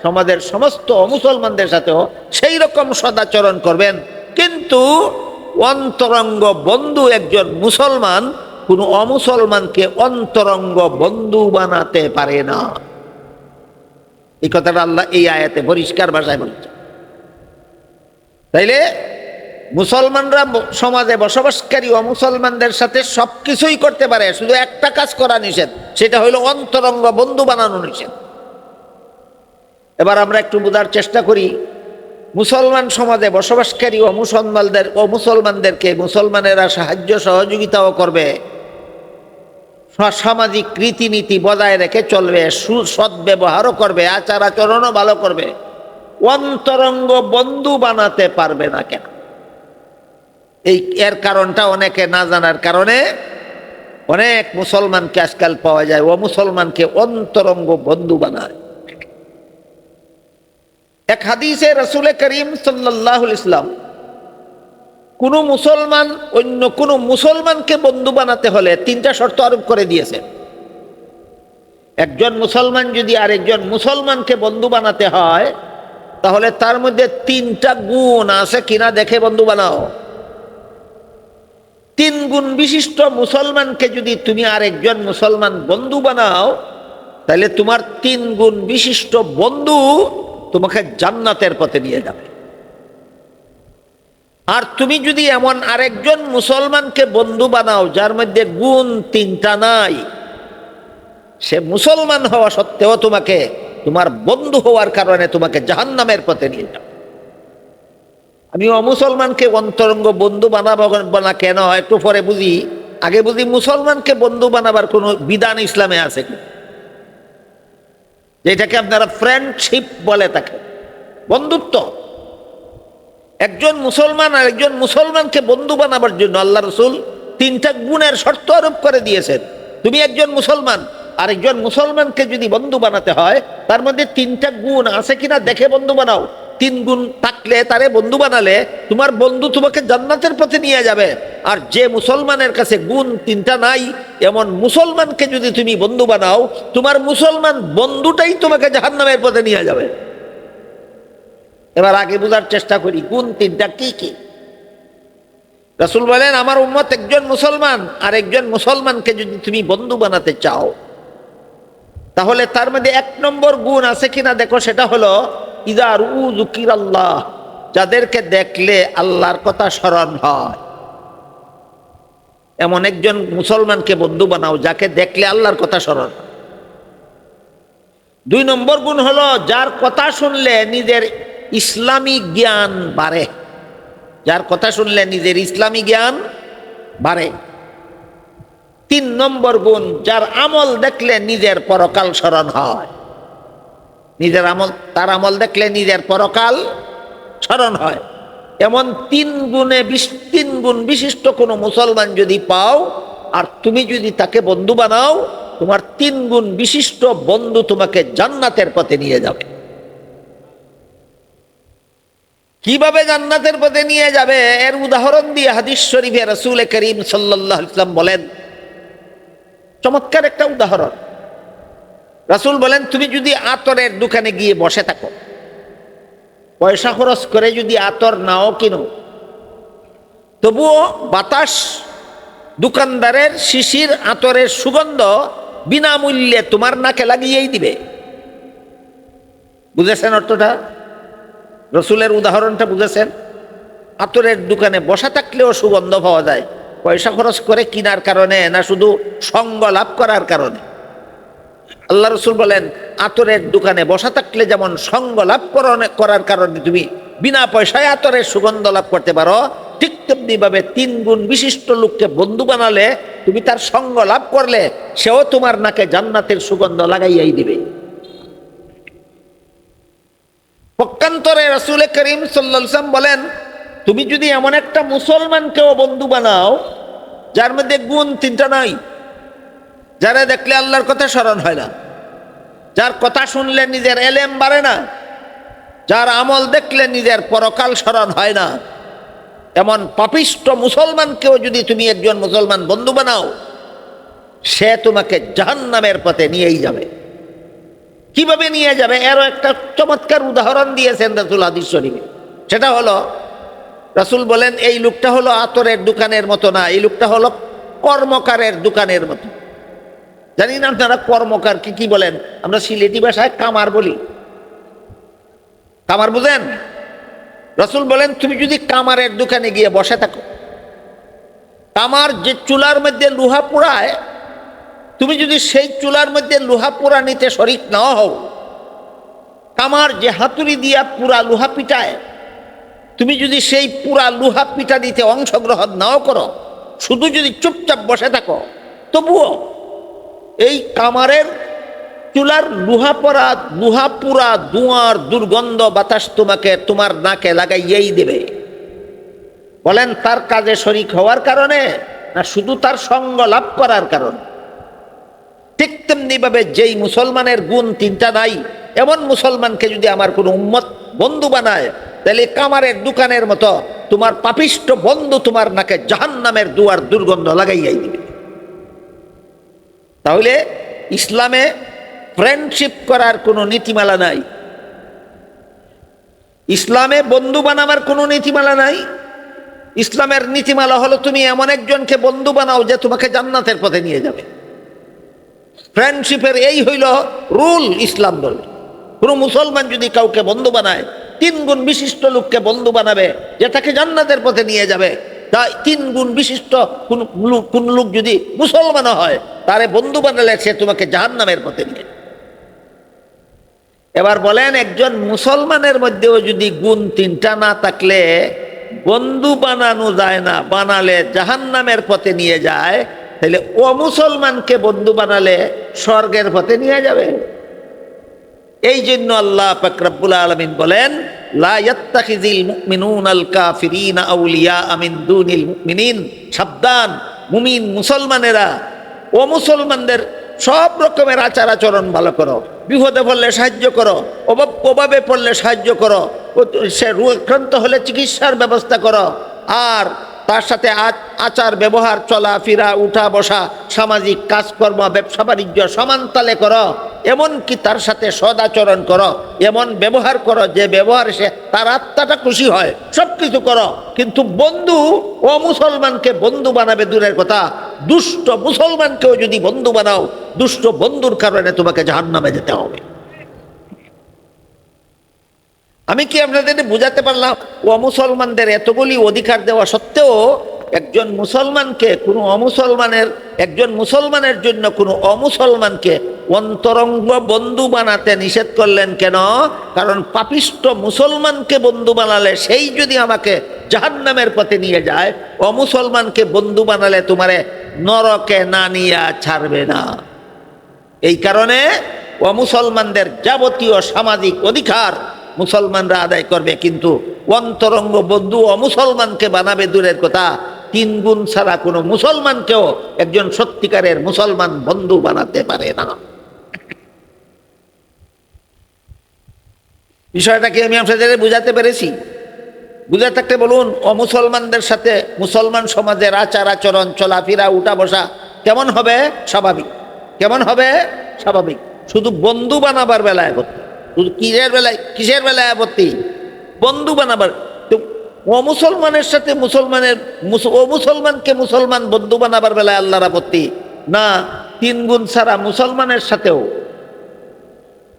Speaker 1: সমাজের সমস্ত অমুসলমানদের সাথেও সেই রকম সদাচরণ করবেন। কিন্তু অন্তরঙ্গ বন্ধু একজন মুসলমান কোনো অমুসলমানকে অন্তরঙ্গ বন্ধু বানাতে পারে না। এই কথাটা আল্লাহ এই আয়াতে পরিষ্কার ভাষায় বলছে। তাইলে মুসলমানরা সমাজে বসবাসকারী অমুসলমানদের সাথে সবকিছুই করতে পারে, শুধু একটা কাজ করা নিষেধ, সেটা হইল অন্তরঙ্গ বন্ধু বানানো নিষেধ। এবার আমরা একটু বোঝার চেষ্টা করি, মুসলমান সমাজে বসবাসকারী অমুসলমানদেরকে মুসলমানেরা সাহায্য সহযোগিতাও করবে, সামাজিক রীতিনীতি বজায় রেখে চলবে, সদ্ব্যবহারও করবে, আচার আচরণও ভালো করবে। অন্তরঙ্গ বন্ধু বানাতে পারবে না কেন? এর কারণটা অনেকে না জানার কারণে অনেক মুসলমানকে আজকাল পাওয়া যায় মুসলমানকে অন্তরঙ্গ বন্ধু বানায়। এক হাদিসে রাসূল করিম সাল্লাল্লাহু আলাইহি ওয়াসাল্লাম কোন মুসলমান অন্য কোন মুসলমানকে বন্ধু বানাতে হলে 3টা শর্ত আরোপ করে দিয়েছেন। একজন মুসলমান যদি আরেকজন মুসলমানকে বন্ধু বানাতে হয়, তাহলে তার মধ্যে 3টা গুণ আছে কিনা দেখে বন্ধু বানাও। 3 গুণ বিশিষ্ট মুসলমানকে যদি তুমি আরেকজন মুসলমান বন্ধু বানাও, তাহলে তোমার 3 গুণ বিশিষ্ট বন্ধু তোমাকে জান্নাতের পথে নিয়ে যাবে। আর তুমি যদি এমন আরেকজন মুসলমানকে বন্ধু বানাও যার মধ্যে গুণ 3টা নাই, সে মুসলমান হওয়া সত্ত্বেও তোমাকে তোমার বন্ধু হওয়ার কারণে তোমাকে জাহান্নামের পথে নিয়ে যাবে। আমি অমুসলমানকে অন্তরঙ্গ বন্ধু বানাবো না কেন একটু পরে বুঝি, আগে বুঝি মুসলমানকে বন্ধু বানাবার কোনো বিধান ইসলামে আছে কি, যেটাকে আপনারা ফ্রেন্ডশিপ বলে থাকে, বন্ধুত্ব। একজন মুসলমান আর একজন মুসলমানকে বন্ধু বানাবার জন্য আল্লাহ রাসূল 3টা গুণের শর্ত আরোপ করে দিয়েছেন। তুমি একজন মুসলমান আর একজন মুসলমানকে যদি বন্ধু বানাতে হয়, তার মধ্যে 3টা গুণ আছে কিনা দেখে বন্ধু বানাও। 3 গুণ থাকলে তারে বন্ধু বানালে তোমার বন্ধু তোমাকে জান্নাতের পথে নিয়ে যাবে। আর যে মুসলমানের কাছে গুণ 3টা নাই, এমন মুসলমানকে যদি তুমি বন্ধু বানাও, তোমার মুসলমান বন্ধুটাই তোমাকে জাহান্নামের পথে নিয়ে যাবে। এবার আগে বোঝার চেষ্টা করি গুণ তিনটা কি কি। রাসূল বলেন, আমার উম্মত একজন মুসলমান আর একজন মুসলমানকে যদি তুমি বন্ধু বানাতে চাও, তাহলে তার মধ্যে 1 নম্বর গুণ আছে কিনা দেখো, সেটা হলো ইযা রু যুকিরাল্লাহ, যাদেরকে দেখলে আল্লাহর কথা স্মরণ হয়, এমন একজন মুসলমানকে বন্ধু বানাও যাকে দেখলে আল্লাহর কথা স্মরণ হয়। 2 নম্বর গুণ হলো যার কথা শুনলে নিজের ইসলামী জ্ঞান বাড়ে, যার কথা শুনলে নিজের ইসলামী জ্ঞান বাড়ে। 3 নম্বর গুণ, যার আমল দেখলে নিজের পরকাল স্মরণ হয়, নিজের আমল, তার আমল দেখলে নিজের পরকাল স্মরণ হয়। এমন 3 গুণ বিশিষ্ট কোনো মুসলমান যদি পাও আর তুমি যদি তাকে বন্ধু বানাও, তোমার 3 গুণ বিশিষ্ট বন্ধু তোমাকে জান্নাতের পথে নিয়ে যাবে। কিভাবে জান্নাতের পথে নিয়ে যাবে এর উদাহরণ দিয়ে হাদিস শরীফে রাসূল করিম সাল্লাল্লাহু আলাইহি ওয়াসাল্লাম বলেন, চমৎকার একটা উদাহরণ। রাসূল বলেন, তুমি যদি আতরের দোকানে গিয়ে বসে থাকো, পয়সা খরচ করে যদি আতর নাও কিনো, তবুও বাতাস দোকানদারের শিশির আতরের সুগন্ধ বিনামূল্যে তোমার নাকে লাগিয়েই দিবে। বুঝেছেন অর্থটা? রসুলের উদাহরণটা বুঝেছেন? আতরের দোকানে বসা থাকলেও সুগন্ধ পাওয়া যায়, পয়সা খরচ করে কেনার কারণে না, শুধু সঙ্গ লাভ করার কারণে। আল্লাহ রসুল বলেন, আতরের দোকানে বসা থাকলে যেমন সঙ্গ লাভ করার কারণে তুমি বিনা পয়সায় আতরের সুগন্ধ লাভ করতে পারো, ঠিক তেমনি ভাবে 3 গুণ বিশিষ্ট লোককে বন্ধু বানালে, তুমি তার সঙ্গ লাভ করলে সেও তোমার নাকে জান্নাতের সুগন্ধ লাগাইয়াই দিবে। পক্ষান্তরে রাসূল করিম সাল্লাল্লাহু আলাইহি ওয়াসাল্লাম বলেন, তুমি যদি এমন একটা মুসলমানকেও বন্ধু বানাও যার মধ্যে গুণ 3টা নাই, যারা দেখলে আল্লাহর কথা স্মরণ হয় না, যার কথা শুনলে নিজের এলেম বাড়ে না, যার আমল দেখলে নিজের পরকাল স্মরণ হয় না, এমন পাপিষ্ট মুসলমানকেও যদি তুমি একজন মুসলমান বন্ধু বানাও, সে তোমাকে জাহান্নামের পথে নিয়েই যাবে। কিভাবে নিয়ে যাবে এরও একটা চমৎকার উদাহরণ দিয়েছেন রাসূল হাদিস শরীফে। সেটা হলো, রাসূল বলেন, এই লোকটা হলো আতরের দোকানের মতো না, এই লোকটা হলো কর্মকারের দোকানের মতো। জানি না আপনারা কর্মকারকে কি বলেন? আমরা সিলেটি ভাষায় কামার বলি। কামার বুঝেন? রাসূল বলেন, তুমি যদি কামারের দোকানে গিয়ে বসে থাকো, কামার যে চুলার মধ্যে লোহা পোড়ায়, তুমি যদি সেই চুলার মধ্যে লোহা পোড়া নিতে শরীক নাও হও, কামার যে হাতুড়ি দিয়া পুরা লোহা পিটায়, তুমি যদি সেই পুরা লোহা পিটা দিতে অংশগ্রহণ নাও করো, শুধু যদি চুপচাপ বসে থাকো, তবুও এই কামারের চুলার লোহা পুরা ধোঁয়ার দুর্গন্ধ বাতাস তোমাকে তোমার নাকে লাগাইয়েই দেবে। বলেন, তার কাজে শরীক হওয়ার কারণে না শুধু তার সঙ্গ লাভ করার কারণে? ঠিক তেমনি ভাবে যেই মুসলমানের গুণ 3টা নাই, এমন মুসলমানকে যদি আমার কোনো উম্মত বন্ধু বানায়, তাহলে কামারের দোকানের মতো তোমার পাপিষ্ট বন্ধু তোমার নাকে জাহান্নামের দুয়ার দুর্গন্ধ লাগাইয়াই দিবে। তাহলে ইসলামে ফ্রেন্ডশিপ করার কোনো নীতিমালা নাই, ইসলামে বন্ধু বানাবার কোনো নীতিমালা নাই। ইসলামের নীতিমালা হলো, তুমি এমন একজনকে বন্ধু বানাও যে তোমাকে জান্নাতের পথে নিয়ে যাবে। ফ্রেন্ডশিপের এই হইল রুল। ইসলাম বলে, কোন মুসলমান যদি কাউকে বন্ধু বানায়, 3 গুণ বিশিষ্ট লোককে বন্ধু বানাবে যে তাকে জান্নাতের পথে নিয়ে যাবে। তাই 3 গুণ বিশিষ্ট কোন লোক যদি মুসলমান হয়, তারে বন্ধু বানালে সে তোমাকে জাহান্নামের পথে নিয়ে। এবার বলেন, একজন মুসলমানের মধ্যেও যদি গুণ 3টা না থাকলে বন্ধু বানানো যায় না, বানালে জাহান্নামের পথে নিয়ে যায়, তাহলে ও মুসলমানকে বন্ধু বানালে স্বর্গের পথে নিয়ে যাবে। এই জন্য আল্লাহ পাক রব্বুল আলামিন বলেন, লা ইয়াত্তাখিযিল মুমিনুনাল কাফিরিনা আউলিয়া মিন দুনিল মুমিনিন। সাবধান, মুমিন মুসলমানেরা ও মুসলমানদের সব রকমের আচার আচরণ ভালো করো, বিপদে পড়লে সাহায্য করো, অভাবে পড়লে সাহায্্য করো, সে রোগাক্রান্ত হলে চিকিৎসার ব্যবস্থা করো, আর তার সাথে আচার ব্যবহার, চলাফেরা, উঠা বসা, সামাজিক কাজকর্ম, ব্যবসা বাণিজ্য সমান তালে করো, এমনকি তার সাথে সদাচরণ করো, এমন ব্যবহার করো যে ব্যবহার সে তার আত্মাটা খুশি হয়, সব কিছু করো। কিন্তু বন্ধু ও মুসলমানকে বন্ধু বানাবে দূরের কথা, দুষ্ট মুসলমানকেও যদি বন্ধু বানাও, দুষ্ট বন্ধুর কারণে তোমাকে জাহান্নামে যেতে হবে। আমি কি আপনাদের বুঝাতে পারলাম? ও মুসলমানদের এতগুলি অধিকার দেওয়া সত্ত্বেও একজন মুসলমানকে কোনো অমুসলমানের, একজন মুসলমানের জন্য কোনো অমুসলমানকে অন্তরঙ্গ বন্ধু বানাতে নিষেধ করলেন কেন? কারণ পাপিষ্ট মুসলমানকে বন্ধু বানালে সেই যদি আমাকে জাহান্নামের পথে নিয়ে যায়, অমুসলমানকে বন্ধু বানালে তোমারে নরকে না নিয়ে ছাড়বে না। এই কারণে অমুসলমানদের যাবতীয় সামাজিক অধিকার মুসলমানরা আদায় করবে, কিন্তু অন্তরঙ্গ বন্ধু অমুসলমানকে বানাবে দূরের কথা, 3 গুণ ছাড়া কোনো মুসলমানকেও একজন সত্যিকারের মুসলমান বন্ধু বানাতে পারে না। বিষয়টাকে আমি আপনাদের বুঝাতে পেরেছি? বুঝে থাকতে বলুন। অমুসলমানদের সাথে মুসলমান সমাজের আচার আচরণ, চলাফেরা, উঠা বসা কেমন হবে? স্বাভাবিক। কেমন হবে? স্বাভাবিক। শুধু বন্ধু বানাবার বেলায় আপত্তি, শুধু কিসের বেলায় আপত্তি? বন্ধু বানাবার। তো অমুসলমানের সাথে অমুসলমানকে মুসলমান বন্ধু বানাবার বেলায় আল্লাহর আপত্তি না। 3 গুণ ছাড়া মুসলমানের সাথেও,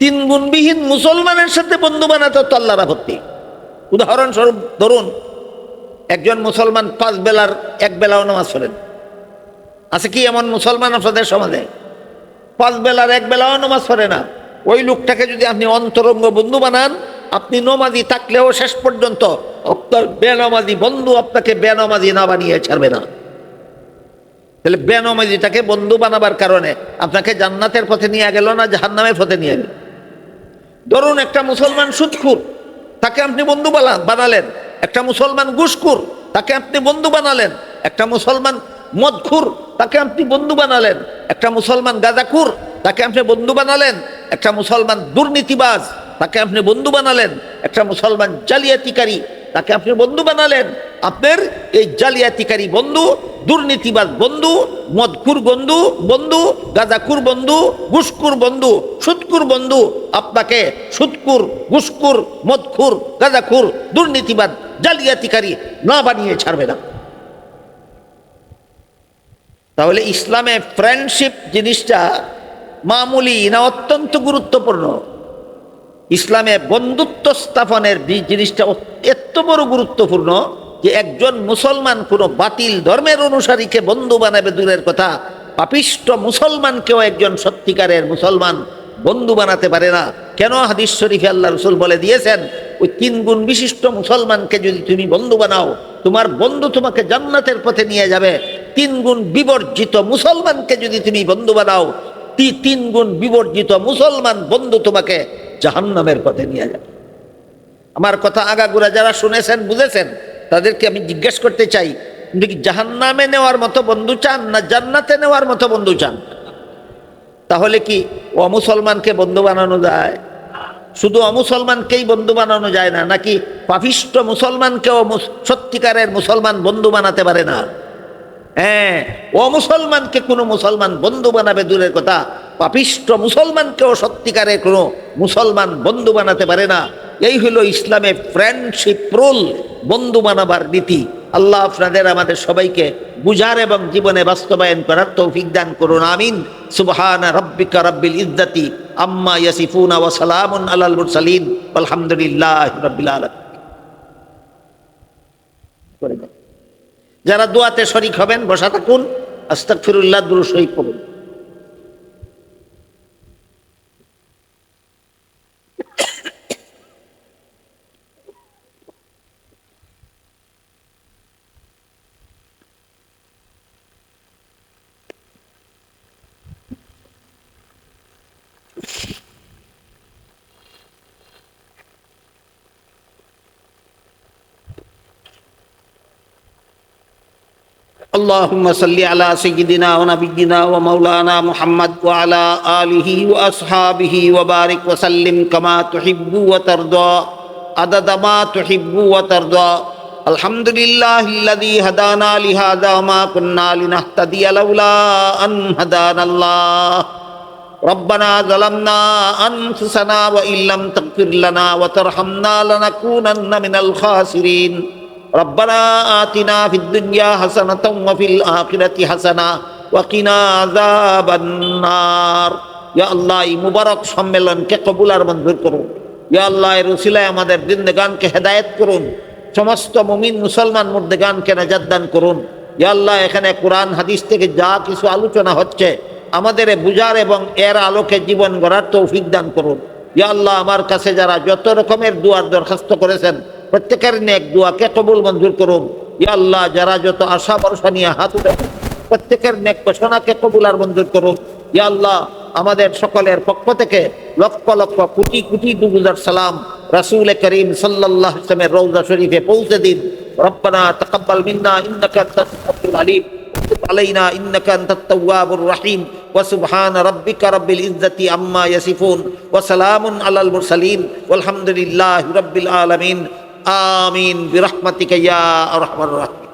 Speaker 1: 3 গুণবিহীন মুসলমানের সাথে বন্ধু বানাতে তো আল্লাহর আপত্তি। উদাহরণস্বরূপ ধরুন, একজন মুসলমান 5 বেলার 1 বেলাও নামাজ পড়েন। আছে কি এমন মুসলমান আপনাদের সমাজে? 5 বেলার 1 বেলাও নামাজ পড়ে না। ওই লোকটাকে যদি আপনি অন্তরঙ্গ বন্ধু বানান, আপনি নমাজি থাকলেও শেষ পর্যন্ত বেনমাজি বন্ধু আপনাকে বেনমাজি না বানিয়ে ছাড়বে না। তাহলে বেনমাজিটাকে বন্ধু বানাবার কারণে আপনাকে জান্নাতের পথে নিয়ে গেল না জাহান্নামের পথে নিয়ে গেল? ধরুন একটা মুসলমান সুদখোর, তাকে আপনি বন্ধু বানালেন। একটা মুসলমান ঘুষখোর, তাকে আপনি বন্ধু বানালেন। একটা মুসলমান মদখোর, তাকে আপনি বন্ধু বানালেন। একটা মুসলমান গাঁজাখোর, তাকে আপনি বন্ধু বানালেন। একটা মুসলমান দুর্নীতিবাজ, তাকে আপনি বন্ধু বানালেন। একটা মুসলমান জালিয়াতিকারী, তাকে আপনি বন্ধু বানালেন। আপনার এই জালিয়াতিকারী বন্ধু, দুর্নীতিবাজ বন্ধু, মদখোর বন্ধু, গাঁজাখোর বন্ধু, ঘুষখোর বন্ধু, সুদখোর বন্ধু আপনাকে সুদখোর, ঘুষখোর, মদখোর, গাঁজাখোর, দুর্নীতিবাজ, জালিয়াতিকারী না বানিয়ে ছাড়বে না। তাহলে ইসলামে ফ্রেন্ডশিপ জিনিসটা মামুলি না অত্যন্ত গুরুত্বপূর্ণ? ইসলামে বন্ধুত্ব স্থাপনের জিনিসটা এত বড় গুরুত্বপূর্ণ যে একজন মুসলমান কোনো বাতিল ধর্মের অনুসারীকে বন্ধু বানাবে দূরের কথা, পাপিষ্ট মুসলমানকেও একজন সত্যিকারের মুসলমান বন্ধু বানাতে পারে না। কেন? হাদিস শরীফে আল্লাহ রাসূল বলে দিয়েছেন, ওই 3 গুণ বিশিষ্ট মুসলমানকে যদি তুমি বন্ধু বানাও, তোমার বন্ধু তোমাকে জান্নাতের পথে নিয়ে যাবে। 3 গুণ বিবর্জিত মুসলমানকে যদি তুমি বন্ধু বানাও, 3 গুণ বিবর্জিত মুসলমান বন্ধু তোমাকে জাহান্নামের পথে নিয়ে যাবে। আমার কথা আগাগোড়া যারা শুনেছেন, বুঝেছেন, তাদেরকে আমি জিজ্ঞেস করতে চাই, আপনি কি জাহান্নামে নেওয়ার মতো বন্ধু চান না জান্নাতে নেওয়ার মতো বন্ধু চান? তাহলে কি অমুসলমানকে বন্ধু বানানো যায়? শুধু অমুসলমানকেই বন্ধু বানানো যায় না, নাকি পাপিষ্ট মুসলমানকেও সত্যিকারের মুসলমান বন্ধু বানাতে পারে না? হ্যাঁ, অমুসলমানকে কোনো মুসলমান বন্ধু বানাবে দূরের কথা, পাপিষ্ট মুসলমানকেও সত্যিকারের কোনো মুসলমান বন্ধু বানাতে পারে না। এই হলো ইসলামে ফ্রেন্ডশিপ রুল, বন্ধু বানাবার নীতি। আল্লাহ আপনাদের আমাদের সবাইকে বুঝার এবং জীবনে বাস্তবায়ন করার তৌফিক দান করুন। আমিন। সুবহানা রাব্বিকা রাব্বিল ইজ্জাতি আম্মা ইয়াসিফুনা ওয়া সালামুন আলাল মুরসালিন আলহামদুলিল্লাহি রাব্বিল আলামিন। যারা দোয়াতে শরীক হবেন বসা থাকুন, আস্তাগফিরুল্লাহ দুরূদ শরীফ পড়ুন। اللهم صل على سيدنا ونبينا ومولانا محمد وعلى آله وأصحابه وبارك وسلم كما تحب وترضى عدد ما تحب وترضى আলহামদুলিল্লাহিল্লাযী হাদানা লিহাযা ওয়া মা কুন্না লিনাহতাদিয়া লাউলা আন হাদানাল্লাহ। রব্বানা যালামনা আনফুসানা ওয়া ইল্লাম তাগফির লানা ওয়া তারহামনা লানাকুনান্না মিনাল খাসিরিন। রব্বানা আতিনা ফিদ দুনিয়া হাসানাতাও ওয়া ফিল আখিরাতি হাসানা ওয়া কিনা আযাবান নার। ইয়া আল্লাহ, এই মুবারক সম্মেলনকে কবুল আর মঞ্জুর করুন। ইয়া আল্লাহ, এর উসিলায় আমাদের জিন্দেগানকে হেদায়েত করুন, সমস্ত মুমিন মুসলমান মুর্দেগানকে নাজাত দান করুন। ইয়া আল্লাহ, এখানে কোরআন হাদিস থেকে যা কিছু আলোচনা হচ্ছে আমাদের বুঝার এবং এর আলোকে জীবন গড়ার তৌফিক দান করুন। ইয়া আল্লাহ, আমার কাছে যারা যত রকমের দুয়ার দরখাস্ত করেছেন প্রত্যেকের নেক দুয়াকে কবুল মঞ্জুর করুন। ইয়া আল্লাহ, যারা যত আশা ভরসা নিয়ে হাত উঠেছেন প্রত্যেকের নেক ঘোষণাকে কবুল আর মঞ্জুর করুন। ইয়া আল্লাহ, আমাদের সকলের পক্ষ থেকে লক্ষ লক্ষ কোটি কোটি দুরূদ সালাম রাসূল করিম সাল্লাল্লাহু আলাইহি ওয়াসাল্লামের রওজা শরীফে পৌঁছে দিন। রব্বানা তাকাব্বাল মিন্না ইন্নাকা আনতাস সামিউল আলিম ওয়া তুব আলাইনা ইন্নাকা আনতাত তাওয়াবুর রহিম। ওয়া সুবহানা রাব্বিকা রাব্বিল ইজ্জাতি আম্মা ইয়াসিফুন ওয়া সালামুন আলাল মুরসালিন ওয়ালহামদুলিল্লাহি রাব্বিল আলামিন। আমিন বিরহমাতিকা ইয়া আরহামার রাহিমিন।